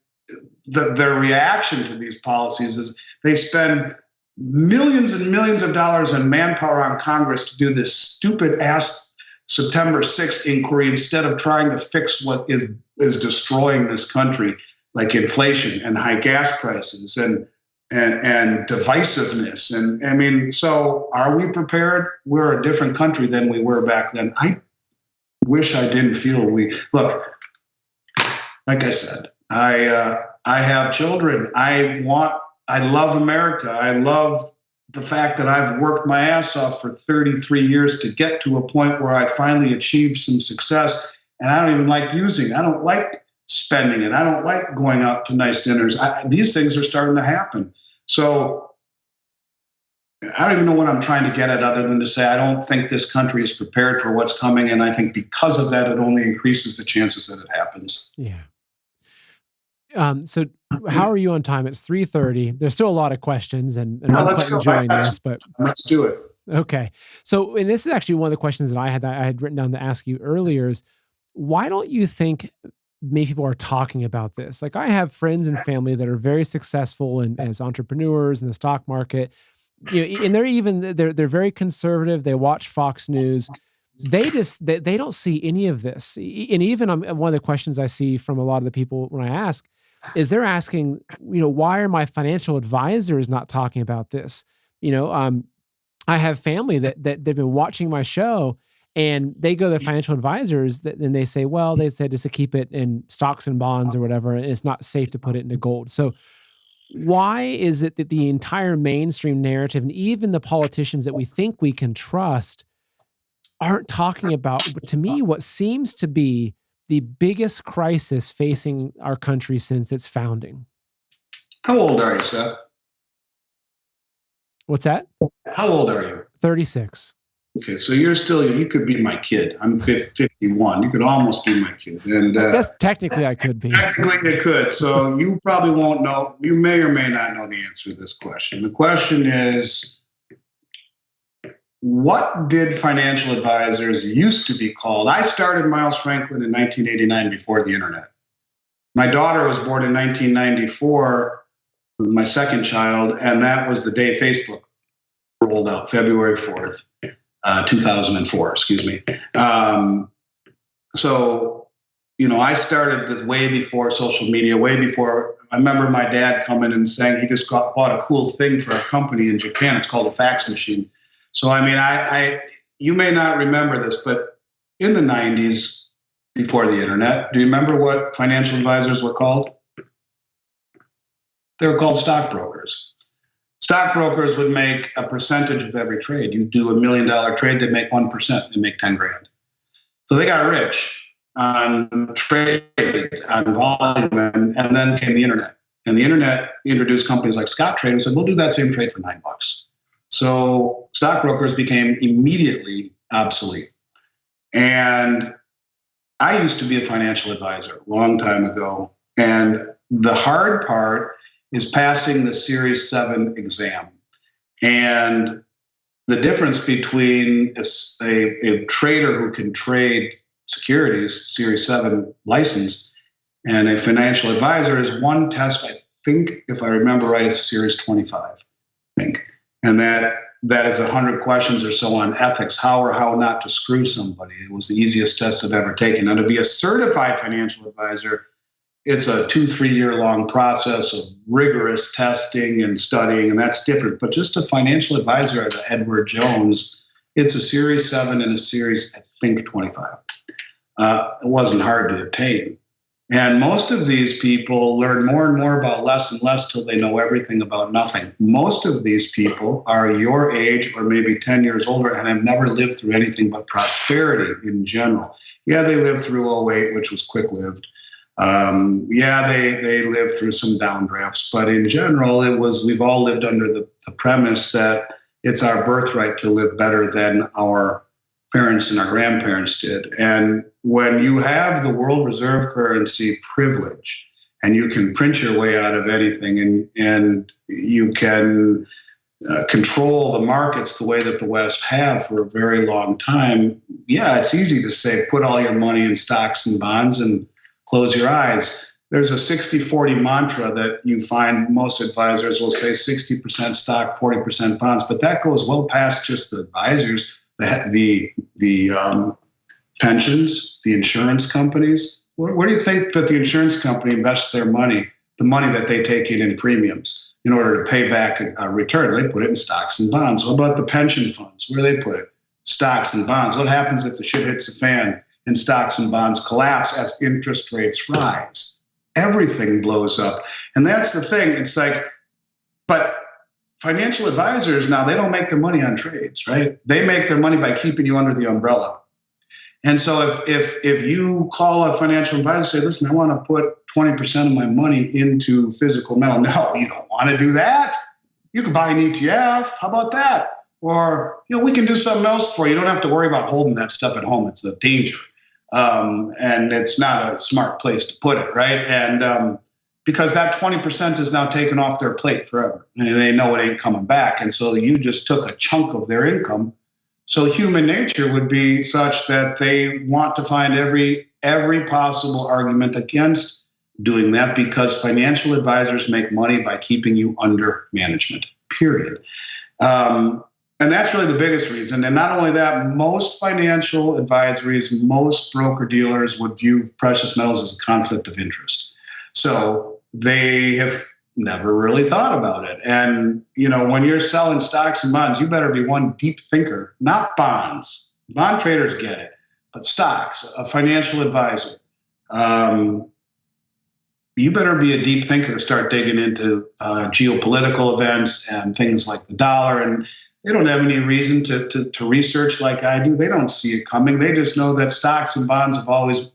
[SPEAKER 2] their reaction to these policies is they spend millions and millions of dollars in manpower on Congress to do this stupid ass September 6th inquiry instead of trying to fix what is destroying this country, like inflation and high gas prices and divisiveness. And so are we prepared? We're a different country than we were back then. I wish I didn't feel look, like I said, I have children. I love America. I love the fact that I've worked my ass off for 33 years to get to a point where I finally achieved some success. And I don't even like using it. I don't like spending it. I don't like going out to nice dinners. These things are starting to happen. So I don't even know what I'm trying to get at other than to say I don't think this country is prepared for what's coming. And I think because of that, it only increases the chances that it happens.
[SPEAKER 1] Yeah. So how are you on time? It's 3:30. There's still a lot of questions, and I'm quite enjoying this, but
[SPEAKER 2] let's do it.
[SPEAKER 1] Okay. So, and this is actually one of the questions that I had written down to ask you earlier is, why don't you think many people are talking about this? Like, I have friends and family that are very successful as entrepreneurs in the stock market, and they're very conservative. They watch Fox News. They don't see any of this. And even one of the questions I see from a lot of the people when I ask is they're asking, why are my financial advisors not talking about this? I have family that they've been watching my show, and they go to the financial advisors and they say, well, they said just to keep it in stocks and bonds or whatever, and it's not safe to put it into gold. So why is it that the entire mainstream narrative and even the politicians that we think we can trust aren't talking about, to me, what seems to be the biggest crisis facing our country since its founding?
[SPEAKER 2] How old are you, Seth?
[SPEAKER 1] What's that?
[SPEAKER 2] How old are you?
[SPEAKER 1] 36.
[SPEAKER 2] Okay, so you could be my kid. I'm 51. You could almost be my kid. And
[SPEAKER 1] That's technically I could be.
[SPEAKER 2] Technically you could. So you probably won't know. You may or may not know the answer to this question. The question is, what did financial advisors used to be called? I started Miles Franklin in 1989 before the internet. My daughter was born in 1994, my second child, and that was the day Facebook rolled out, February 4th. 2004, excuse me. So, I started this way before social media, way before. I remember my dad coming and saying he just bought a cool thing for a company in Japan. It's called a fax machine. So, you may not remember this, but in the 90s, before the internet, do you remember what financial advisors were called? They were called stockbrokers. Stockbrokers would make a percentage of every trade. You do $1 million trade, they make 1%, they make 10 grand. So they got rich on trade, on volume, and then came the internet. And the internet introduced companies like Scottrade and said, we'll do that same trade for $9. So stockbrokers became immediately obsolete. And I used to be a financial advisor a long time ago. And the hard part is passing the Series 7 exam. And the difference between a trader who can trade securities, Series 7 license, and a financial advisor is one test, I think, if I remember right, it's Series 25, I think. And that is 100 questions or so on ethics, how or how not to screw somebody. It was the easiest test I've ever taken. Now, to be a certified financial advisor, it's a 2-3 year long process of rigorous testing and studying, and that's different. But just a financial advisor at Edward Jones, it's a Series 7 and a Series, I think, 25. It wasn't hard to obtain. And most of these people learn more and more about less and less till they know everything about nothing. Most of these people are your age or maybe 10 years older and have never lived through anything but prosperity in general. Yeah, they lived through 08, which was quick-lived. They lived through some downdrafts, but in general, we've all lived under the premise that it's our birthright to live better than our parents and our grandparents did. And when you have the world reserve currency privilege and you can print your way out of anything and you can control the markets the way that the West have for a very long time, yeah, it's easy to say, put all your money in stocks and bonds and close your eyes. There's a 60-40 mantra that you find most advisors will say 60% stock, 40% bonds, but that goes well past just the advisors, the pensions, the insurance companies. Where do you think that the insurance company invests their money, the money that they take in premiums, in order to pay back a return? They put it in stocks and bonds. What about the pension funds? Where do they put it? Stocks and bonds. What happens if the shit hits the fan and stocks and bonds collapse as interest rates rise? Everything blows up. And that's the thing. It's like, but financial advisors now, they don't make their money on trades, right? They make their money by keeping you under the umbrella. And so if you call a financial advisor and say, listen, I want to put 20% of my money into physical metal. No, you don't want to do that. You can buy an ETF. How about that? Or, we can do something else for you. You don't have to worry about holding that stuff at home. It's a danger. And it's not a smart place to put it, right? And because that 20% is now taken off their plate forever. And they know it ain't coming back. And so you just took a chunk of their income. So human nature would be such that they want to find every possible argument against doing that, because financial advisors make money by keeping you under management, period. And that's really the biggest reason. And not only that, most financial advisories, most broker-dealers would view precious metals as a conflict of interest. So they have never really thought about it. And, when you're selling stocks and bonds, you better be one deep thinker, not bonds. Bond traders get it, but stocks, a financial advisor. You better be a deep thinker to start digging into geopolitical events and things like the dollar. And they don't have any reason to research like I do. They don't see it coming. They just know that stocks and bonds have always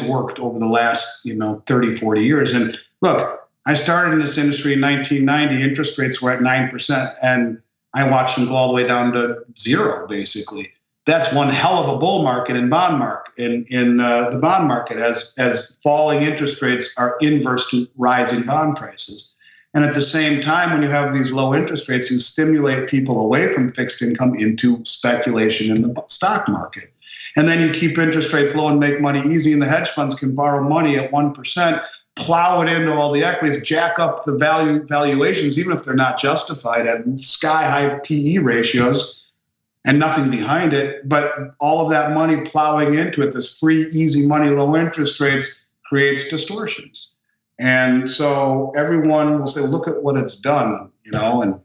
[SPEAKER 2] worked over the last 30, 40 years. And look, I started in this industry in 1990. Interest rates were at 9%, and I watched them go all the way down to zero, basically. That's one hell of a bull market in bond market in the bond market, as falling interest rates are inverse to rising bond prices. And at the same time, when you have these low interest rates, you stimulate people away from fixed income into speculation in the stock market. And then you keep interest rates low and make money easy, and the hedge funds can borrow money at 1%, plow it into all the equities, jack up the valuations, even if they're not justified, at sky-high PE ratios and nothing behind it. But all of that money plowing into it, this free, easy money, low interest rates, creates distortions. And so everyone will say, look at what it's done, and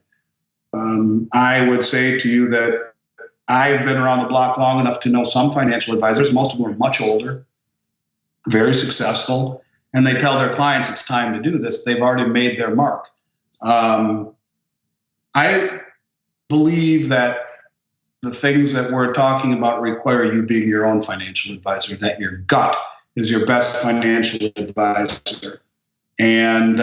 [SPEAKER 2] I would say to you that I've been around the block long enough to know some financial advisors. Most of them are much older, very successful, and they tell their clients it's time to do this. They've already made their mark. I believe that the things that we're talking about require you being your own financial advisor, that your gut is your best financial advisor. And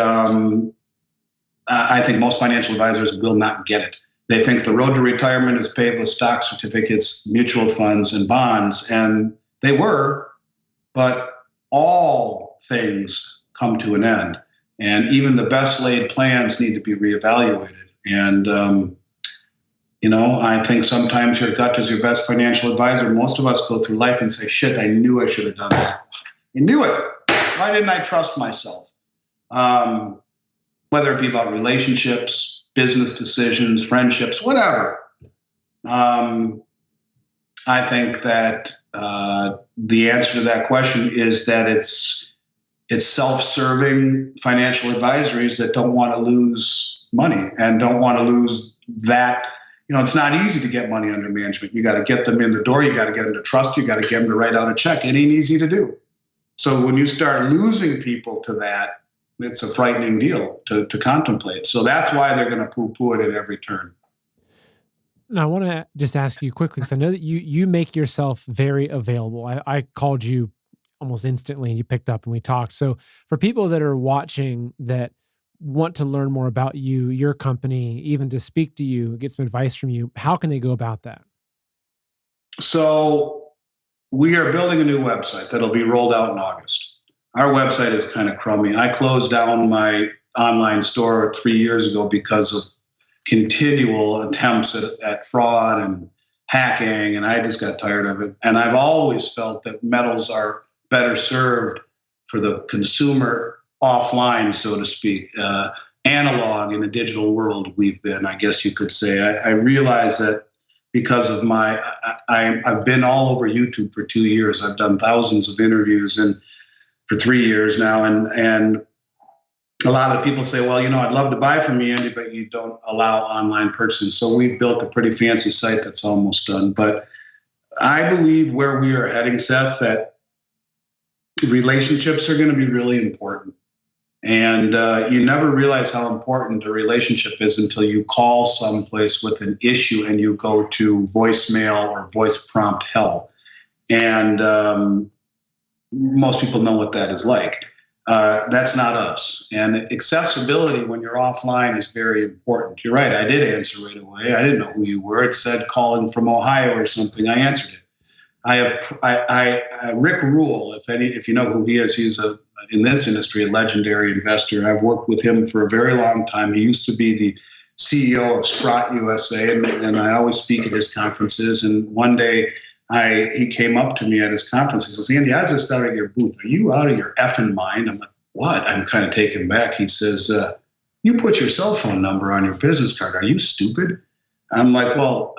[SPEAKER 2] I think most financial advisors will not get it. They think the road to retirement is paved with stock certificates, mutual funds, and bonds. And they were, but all things come to an end. And even the best laid plans need to be reevaluated. And, I think sometimes your gut is your best financial advisor. Most of us go through life and say, shit, I knew I should have done that. I knew it. Why didn't I trust myself? Whether it be about relationships, business decisions, friendships, whatever. I think that the answer to that question is that it's self-serving financial advisories that don't want to lose money and don't want to lose that. It's not easy to get money under management. You got to get them in the door. You got to get them to trust you. You got to get them to write out a check. It ain't easy to do. So when you start losing people to that, it's a frightening deal to contemplate. So that's why they're going to poo-poo it at every turn.
[SPEAKER 1] Now, I want to just ask you quickly, because I know that you make yourself very available. I called you almost instantly and you picked up and we talked. So for people that are watching that want to learn more about you, your company, even to speak to you, get some advice from you, how can they go about that?
[SPEAKER 2] So we are building a new website that'll be rolled out in August. Our website is kind of crummy. I closed down my online store 3 years ago because of continual attempts at fraud and hacking, and I just got tired of it. And I've always felt that metals are better served for the consumer offline, so to speak, analog in the digital world we've been, I guess you could say. I realize that because of I've been all over YouTube for 2 years. I've done thousands of interviews and for 3 years now. And a lot of people say, well, I'd love to buy from you, Andy, but you don't allow online purchasing. So we've built a pretty fancy site that's almost done. But I believe where we are heading, Seth, that relationships are going to be really important. And you never realize how important a relationship is until you call someplace with an issue and you go to voicemail or voice prompt hell. And most people know what that is like. That's not us. And accessibility when you're offline is very important. You're right. I did answer right away. I didn't know who you were. It said calling from Ohio or something. I answered it. Rick Rule, if you know who he is, he's in this industry, a legendary investor. I've worked with him for a very long time. He used to be the CEO of Sprott USA, and I always speak at his conferences. And one day he came up to me at his conference. He says, Andy, I was just out at your booth. Are you out of your effing mind? I'm like, what? I'm kind of taken back. He says, you put your cell phone number on your business card. Are you stupid? I'm like, well,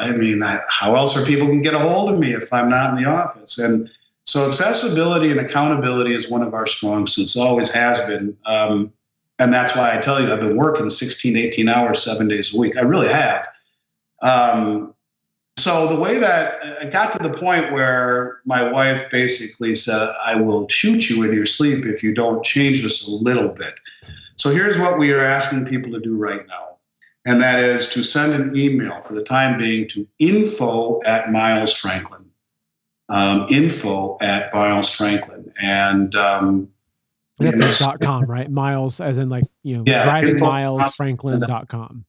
[SPEAKER 2] how else are people going to get a hold of me if I'm not in the office? And so accessibility and accountability is one of our strong suits, always has been. And that's why I tell you, I've been working 16, 18 hours, 7 days a week. I really have. So the way that I got to the point where my wife basically said, I will shoot you in your sleep if you don't change this a little bit. So here's what we are asking people to do right now. And that is to send an email for the time being to info@Miles Franklin. Info@Miles Franklin. And
[SPEAKER 1] that's .com, right? Miles, as in drivingmilesfranklin.com.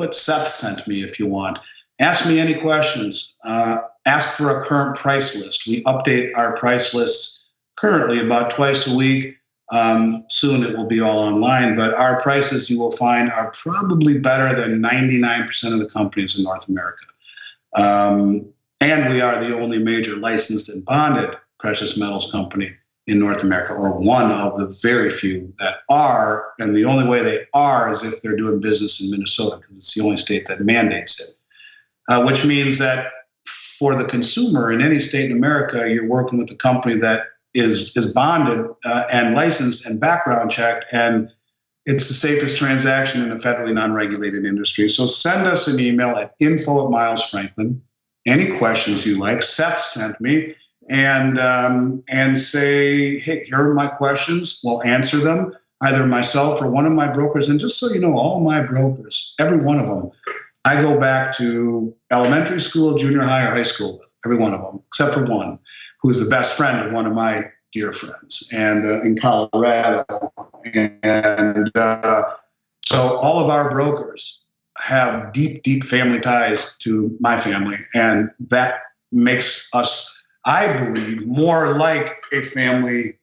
[SPEAKER 2] put Seth sent me if you want. Ask me any questions. Ask for a current price list. We update our price lists currently about twice a week. Soon it will be all online, but our prices you will find are probably better than 99% of the companies in North America. And we are the only major licensed and bonded precious metals company in North America, or one of the very few that are. And the only way they are is if they're doing business in Minnesota, because it's the only state that mandates it. Which means that for the consumer in any state in America, you're working with a company that is bonded and licensed and background checked, and it's the safest transaction in a federally non-regulated industry. So send us an email at info@milesfranklin. Any questions you like. Seth sent me, and say, hey, here are my questions. We'll answer them, either myself or one of my brokers. And just so you know, all my brokers, every one of them, I go back to elementary school, junior high, or high school with, every one of them, except for one, who's the best friend of one of my dear friends, and in Colorado. And so all of our brokers have deep, deep family ties to my family, and that makes us, I believe, more like a family,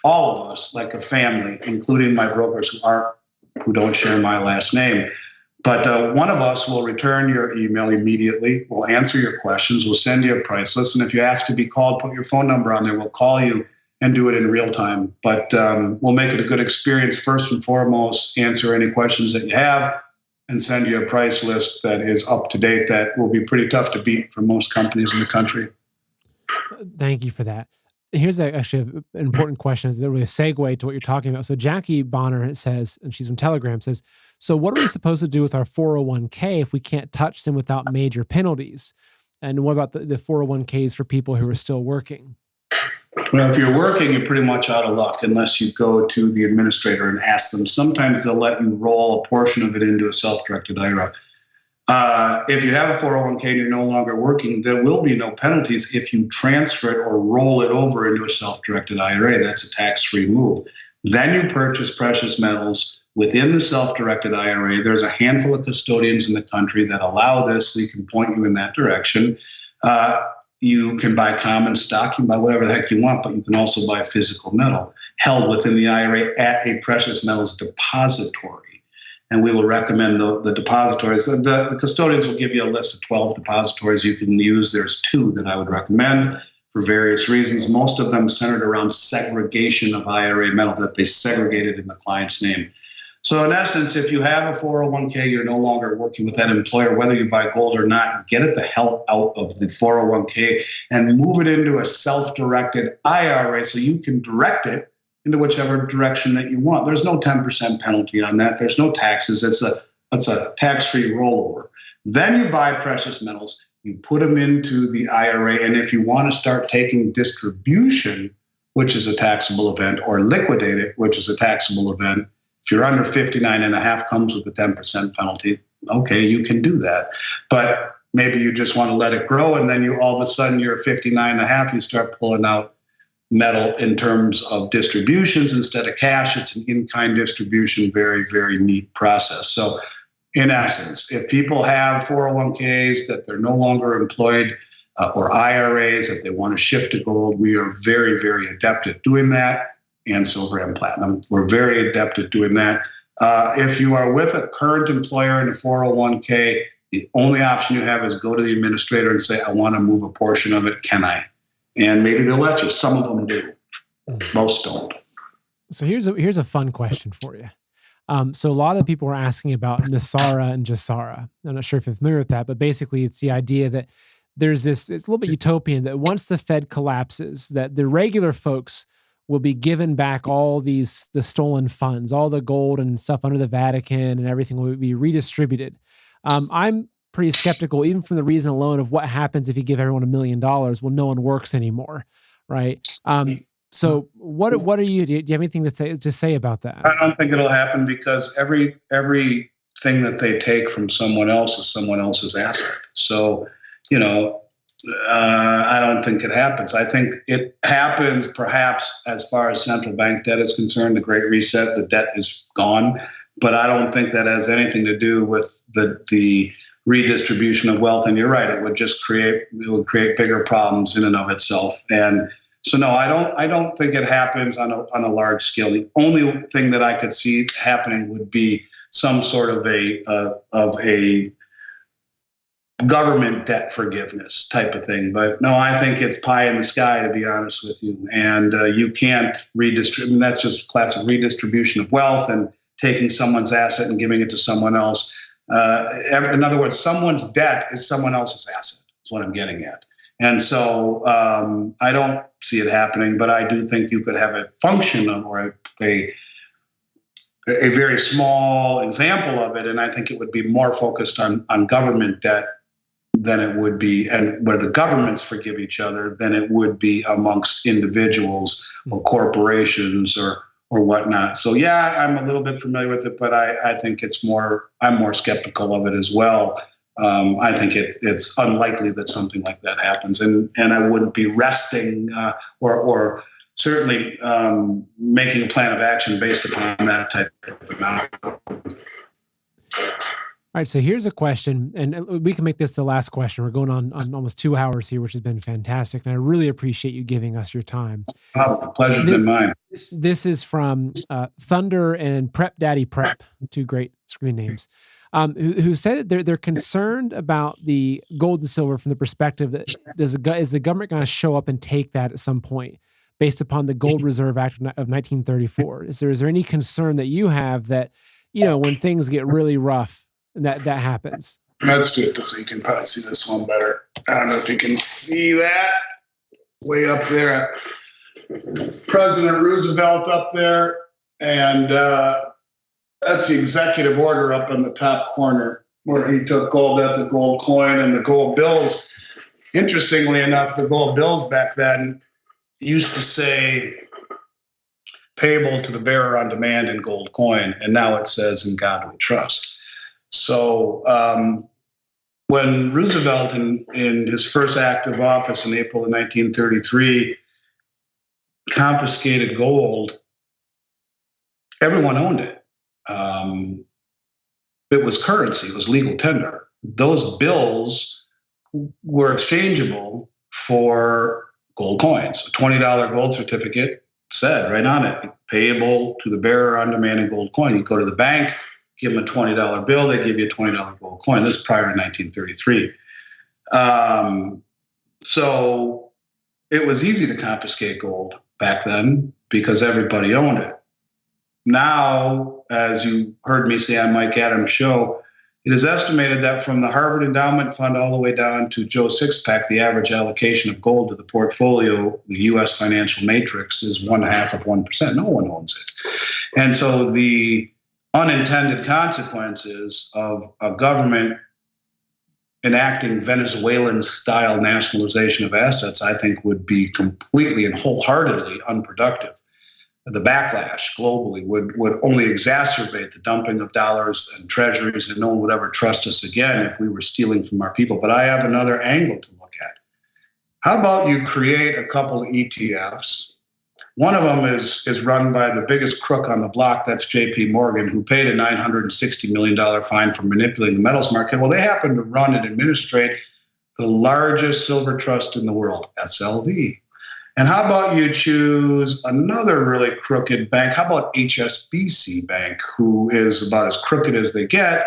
[SPEAKER 2] all of us like a family, including my brokers who don't share my last name. But one of us will return your email immediately. We'll answer your questions. We'll send you a price list. And if you ask to be called, put your phone number on there. We'll call you and do it in real time. But we'll make it a good experience. First and foremost, answer any questions that you have and send you a price list that is up to date. That will be pretty tough to beat for most companies in the country.
[SPEAKER 1] Thank you for that. Here's actually an important question. It's really a segue to what you're talking about. So Jackie Bonner says, and she's from Telegram, says, so what are we supposed to do with our 401k if we can't touch them without major penalties? And what about the 401ks for people who are still working?
[SPEAKER 2] Well, if you're working, you're pretty much out of luck unless you go to the administrator and ask them. Sometimes they'll let you roll a portion of it into a self-directed IRA. If you have a 401k and you're no longer working, there will be no penalties if you transfer it or roll it over into a self-directed IRA. That's a tax-free move. Then you purchase precious metals within the self-directed IRA. There's a handful of custodians in the country that allow this. We can point you in that direction. You can buy common stock, you can buy whatever the heck you want, but you can also buy physical metal held within the IRA at a precious metals depository. And we will recommend the depositories. The custodians will give you a list of 12 depositories you can use. There's 2 that I would recommend for various reasons, most of them centered around segregation of IRA metal, that they segregated in the client's name. So in essence, if you have a 401k, you're no longer working with that employer, whether you buy gold or not, get it the hell out of the 401k and move it into a self-directed IRA so you can direct it into whichever direction that you want. There's no 10% penalty on that. There's no taxes. It's a tax-free rollover. Then you buy precious metals, you put them into the IRA, and if you want to start taking distribution, which is a taxable event, or liquidate it, which is a taxable event, if you're under 59.5, comes with a 10% penalty. Okay, you can do that. But maybe you just want to let it grow, and then you all of a sudden you're 59.5, you start pulling out metal in terms of distributions instead of cash. It's an in-kind distribution, very, very neat process. So in essence, if people have 401ks that they're no longer employed or IRAs that they want to shift to gold, we are very, very adept at doing that. And silver and platinum, we're very adept at doing that. If you are with a current employer in a 401k, the only option you have is go to the administrator and say, I want to move a portion of it. Can I? And maybe they'll let you. Some of them do. Most don't.
[SPEAKER 1] So here's a fun question for you. So a lot of people are asking about Nasara and Jasara. I'm not sure if you're familiar with that, but basically it's the idea that there's this, it's a little bit utopian, that once the Fed collapses, that the regular folks will be given back all the stolen funds, all the gold and stuff under the Vatican, and everything will be redistributed. I'm pretty skeptical, even from the reason alone of what happens if you give everyone $1 million. Well, no one works anymore, right? So what are you? Do you have anything to say about that?
[SPEAKER 2] I don't think it'll happen because everything that they take from someone else is someone else's asset. So, I don't think it happens. I think it happens perhaps as far as central bank debt is concerned, the Great Reset, the debt is gone. but I don't think that has anything to do with the redistribution of wealth. And you're right, it would create bigger problems in and of itself. And so no, I don't think it happens on a large scale. The only thing that I could see happening would be some sort of a government debt forgiveness type of thing. But no, I think it's pie in the sky, to be honest with you. And you can't redistribute. That's just classic redistribution of wealth and taking someone's asset and giving it to someone else. In other words, someone's debt is someone else's asset, is what I'm getting at. And so I don't see it happening, but I do think you could have a function of, or a very small example of it. And I think it would be more focused on government debt than it would be, and where the governments forgive each other, than it would be amongst individuals or corporations or whatnot. So yeah, I'm a little bit familiar with it, but I think I'm more skeptical of it as well. I think it's unlikely that something like that happens, and I wouldn't be resting or certainly making a plan of action based upon that type of amount.
[SPEAKER 1] All right, so here's a question, and we can make this the last question. We're going on almost 2 hours here, which has been fantastic, and I really appreciate you giving us your time.
[SPEAKER 2] Oh, the pleasure's been mine.
[SPEAKER 1] This is from Thunder and Prep Daddy Prep, two great screen names, who said that they're concerned about the gold and silver from the perspective that is the government going to show up and take that at some point based upon the Gold Reserve Act of 1934? Is there any concern that you have that, when things get really rough, that happens?
[SPEAKER 3] That's good, so you can probably see this one better. I don't know if you can see that way up there. President Roosevelt up there, and that's the executive order up in the top corner where he took gold. That's a gold coin, and the gold bills. Interestingly enough, the gold bills back then used to say payable to the bearer on demand in gold coin, and now it says in God we trust. So when Roosevelt, in his first act of office in April of 1933, confiscated gold, everyone owned it. It was currency. It was legal tender. Those bills were exchangeable for gold coins. A $20 gold certificate said right on it, payable to the bearer on demand in gold coin. You go to the bank, give them a $20 bill, they give you a $20 gold coin. This is prior to 1933. So it was easy to confiscate gold back then because everybody owned it. Now, as you heard me say on Mike Adams' show, it is estimated that from the Harvard Endowment Fund all the way down to Joe Sixpack, the average allocation of gold to the portfolio, the U.S. financial matrix, is 0.5%. No one owns it. And so the unintended consequences of a government enacting Venezuelan-style nationalization of assets, I think, would be completely and wholeheartedly unproductive. The backlash globally would only exacerbate the dumping of dollars and treasuries, and no one would ever trust us again if we were stealing from our people. But I have another angle to look at. How about you create a couple of ETFs? One of them is run by the biggest crook on the block, that's JP Morgan, who paid a $960 million fine for manipulating the metals market. Well, they happen to run and administrate the largest silver trust in the world, SLV. And how about you choose another really crooked bank? How about HSBC Bank, who is about as crooked as they get?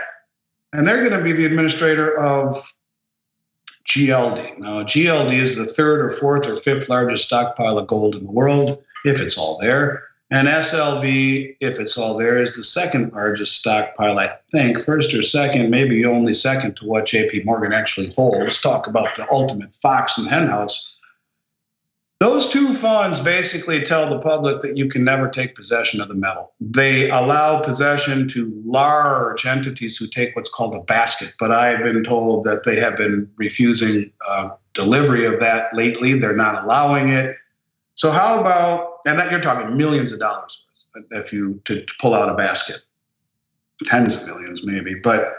[SPEAKER 3] And they're going to be the administrator of GLD. Now, GLD is the third or fourth or fifth largest stockpile of gold in the world, if it's all there. And SLV, if it's all there, is the second largest stockpile, I think, first or second, maybe only second to what JP Morgan actually holds. Talk about the ultimate fox and henhouse. Those two funds basically tell the public that you can never take possession of the metal. They allow possession to large entities who take what's called a basket, but I've been told that they have been refusing delivery of that lately. They're not allowing it. So how about, and that you're talking millions of dollars if you to pull out a basket, tens of millions maybe, but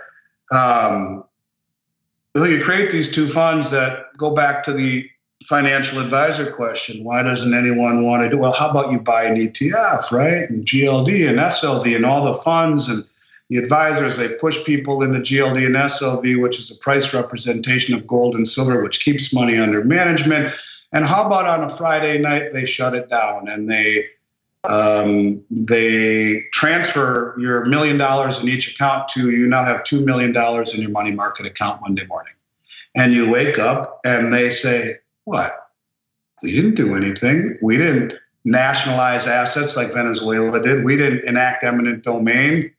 [SPEAKER 3] you create these two funds that go back to the financial advisor question. Why doesn't anyone want to do? Well, how about you buy an ETF, right? And GLD and SLD and all the funds and The advisors, they push people into GLD and SLV, which is a price representation of gold and silver, which keeps money under management. And how about on a Friday night, they shut it down and they transfer your $1 million in each account to you now have $2 million in your money market account Monday morning. And you wake up and they say, what? We didn't do anything. We didn't nationalize assets like Venezuela did. We didn't enact eminent domain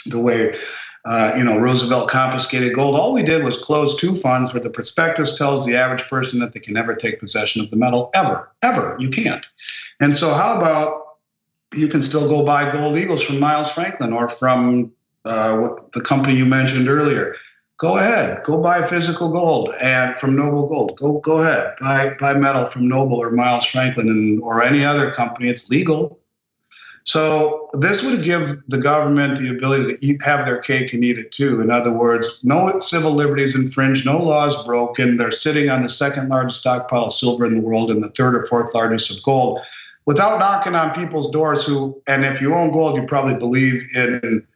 [SPEAKER 3] the way Roosevelt confiscated gold. All we did was close two funds where the prospectus tells the average person that they can never take possession of the metal ever. You can't. And so how about you can still go buy gold eagles from Miles Franklin or from the company you mentioned earlier. Go ahead, go buy physical gold and from Noble Gold. Go ahead, buy metal from Noble or Miles Franklin or any other company. It's legal. So this would give the government the ability to have their cake and eat it too. In other words, no civil liberties infringed, no laws broken. They're sitting on the second largest stockpile of silver in the world and the third or fourth largest of gold without knocking on people's doors and if you own gold, you probably believe in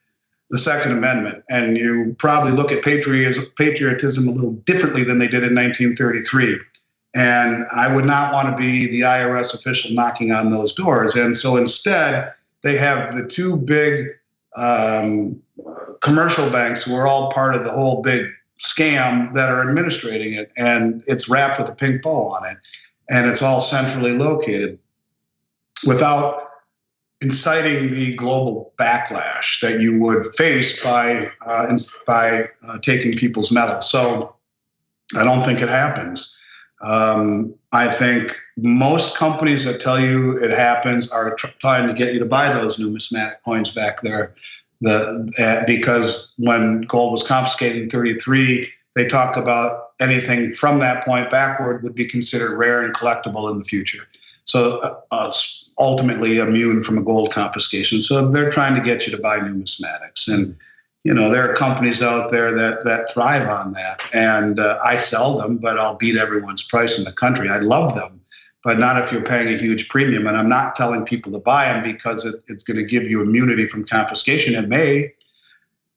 [SPEAKER 3] the Second Amendment, and you probably look at patriotism a little differently than they did in 1933. And I would not want to be the IRS official knocking on those doors. And so instead, they have the two big commercial banks who are all part of the whole big scam that are administrating it. And it's wrapped with a pink bow on it. And it's all centrally located without inciting the global backlash that you would face by taking people's metal. So I don't think it happens. I think most companies that tell you it happens are trying to get you to buy those numismatic coins back there. Because when gold was confiscated in 1933, they talk about anything from that point backward would be considered rare and collectible in the future. So ultimately immune from a gold confiscation. So they're trying to get you to buy numismatics. And, there are companies out there that thrive on that. And I sell them, but I'll beat everyone's price in the country. I love them, but not if you're paying a huge premium. And I'm not telling people to buy them because it's going to give you immunity from confiscation. It may.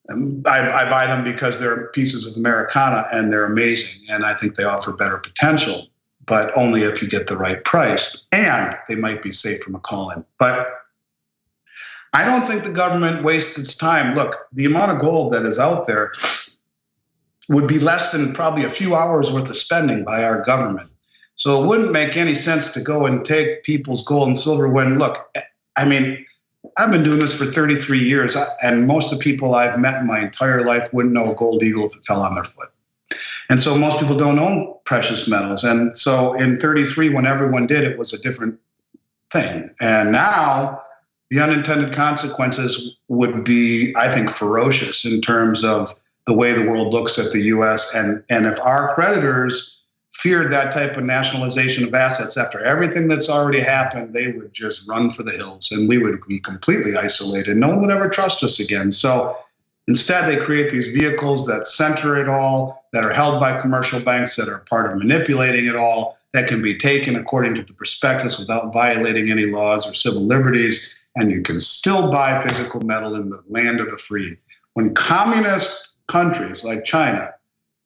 [SPEAKER 3] I buy them because they're pieces of Americana and they're amazing. And I think they offer better potential, but only if you get the right price, and they might be safe from a call-in. But I don't think the government wastes its time. Look, the amount of gold that is out there would be less than probably a few hours worth of spending by our government. So it wouldn't make any sense to go and take people's gold and silver when, look, I mean, I've been doing this for 33 years, and most of the people I've met in my entire life wouldn't know a gold eagle if it fell on their foot. And so most people don't own precious metals. And so in 33, when everyone did, it was a different thing. And now the unintended consequences would be, I think, ferocious in terms of the way the world looks at the U.S. And if our creditors feared that type of nationalization of assets after everything that's already happened, they would just run for the hills and we would be completely isolated. No one would ever trust us again. So instead, they create these vehicles that center it all, that are held by commercial banks, that are part of manipulating it all, that can be taken according to the prospectus without violating any laws or civil liberties, and you can still buy physical metal in the land of the free. When communist countries like China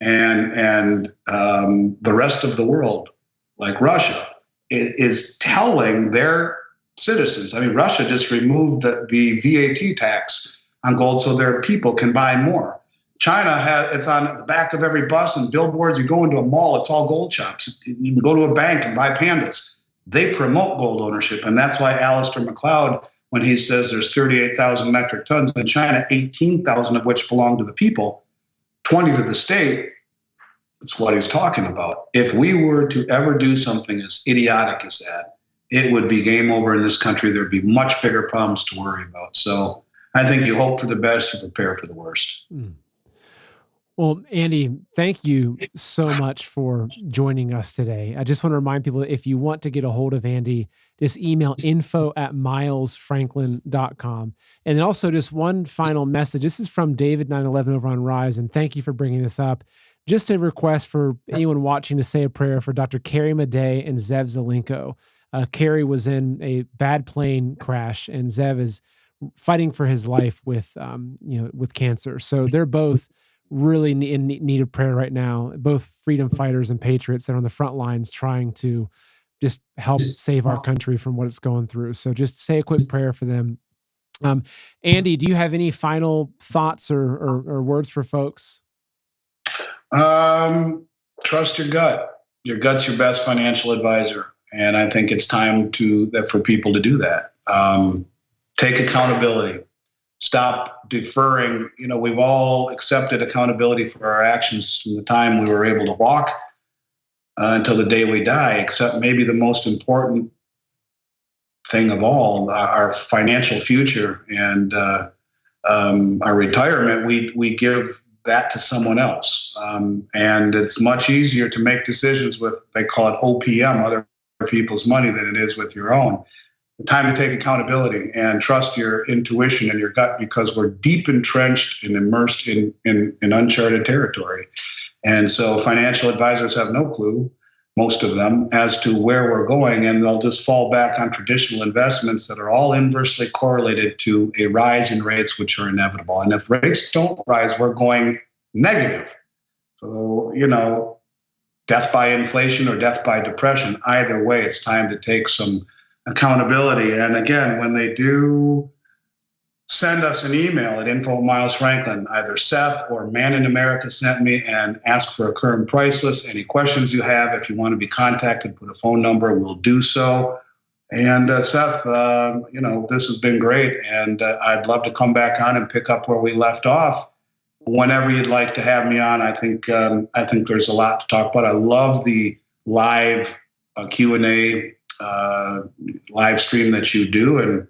[SPEAKER 3] and the rest of the world, like Russia, is telling their citizens, I mean, Russia just removed the VAT tax on gold so their people can buy more. China it's on the back of every bus and billboards. You go into a mall, it's all gold shops. You can go to a bank and buy pandas. They promote gold ownership. And that's why Alistair McLeod, when he says there's 38,000 metric tons in China, 18,000 of which belong to the people, 20 to the state, that's what he's talking about. If we were to ever do something as idiotic as that, it would be game over in this country. There'd be much bigger problems to worry about. So I think you hope for the best and prepare for the worst.
[SPEAKER 1] Well, Andy, thank you so much for joining us today. I just want to remind people that if you want to get a hold of Andy, just email info@milesfranklin.com. And then also just one final message. This is from David 911 over on Rise, and thank you for bringing this up. Just a request for anyone watching to say a prayer for Dr. Carrie Madej and Zev Zelenko. Carrie was in a bad plane crash, and Zev is fighting for his life with with cancer. So they're both really in need of prayer right now. Both freedom fighters and patriots that are on the front lines trying to just help save our country from what it's going through. So just say a quick prayer for them. Andy, do you have any final thoughts or words for folks?
[SPEAKER 3] Trust your gut. Your gut's your best financial advisor. And I think it's time for people to do that. Take accountability. Stop deferring. We've all accepted accountability for our actions from the time we were able to walk until the day we die, except maybe the most important thing of all, our financial future and our retirement. We give that to someone else. And it's much easier to make decisions with, they call it OPM, other people's money, than it is with your own. Time to take accountability and trust your intuition and your gut, because we're deep entrenched and immersed in uncharted territory. And so financial advisors have no clue, most of them, as to where we're going, and they'll just fall back on traditional investments that are all inversely correlated to a rise in rates, which are inevitable. And if rates don't rise, we're going negative. So, death by inflation or death by depression, either way, it's time to take some accountability. And again, when they do send us an email at info@Miles Franklin, either Seth or Man in America sent me, and ask for a current price list. Any questions you have, if you want to be contacted, put a phone number, we'll do so. And Seth, this has been great. And I'd love to come back on and pick up where we left off whenever you'd like to have me on. I think there's a lot to talk about. I love the live Q&A live stream that you do, and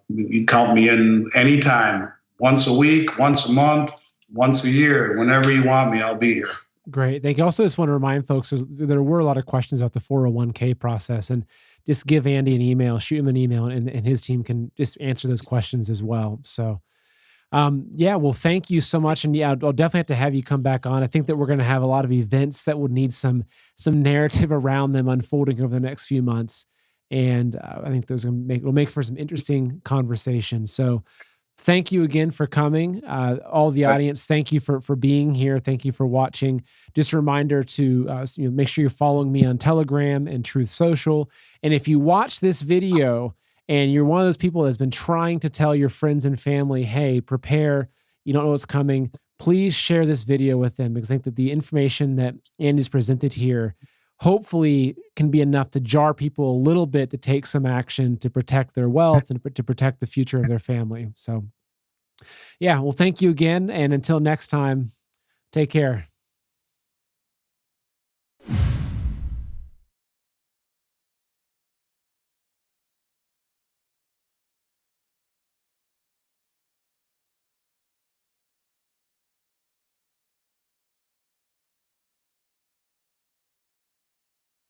[SPEAKER 3] you count me in anytime, once a week, once a month, once a year, whenever you want me, I'll be here.
[SPEAKER 1] Great. Thank you. Also, just want to remind folks, there were a lot of questions about the 401k process, and just give Andy an email, shoot him an email, and his team can just answer those questions as well. So well, thank you so much. And yeah, I'll definitely have to have you come back on. I think that we're going to have a lot of events that would need some narrative around them unfolding over the next few months. And I think those will make for some interesting conversation. So thank you again for coming. All the audience, thank you for being here. Thank you for watching. Just a reminder to make sure you're following me on Telegram and Truth Social. And if you watch this video and you're one of those people that's been trying to tell your friends and family, hey, prepare, you don't know what's coming, please share this video with them, because I think that the information that Andy's presented here hopefully can be enough to jar people a little bit to take some action to protect their wealth and to protect the future of their family. So, yeah, well, thank you again. And until next time, take care.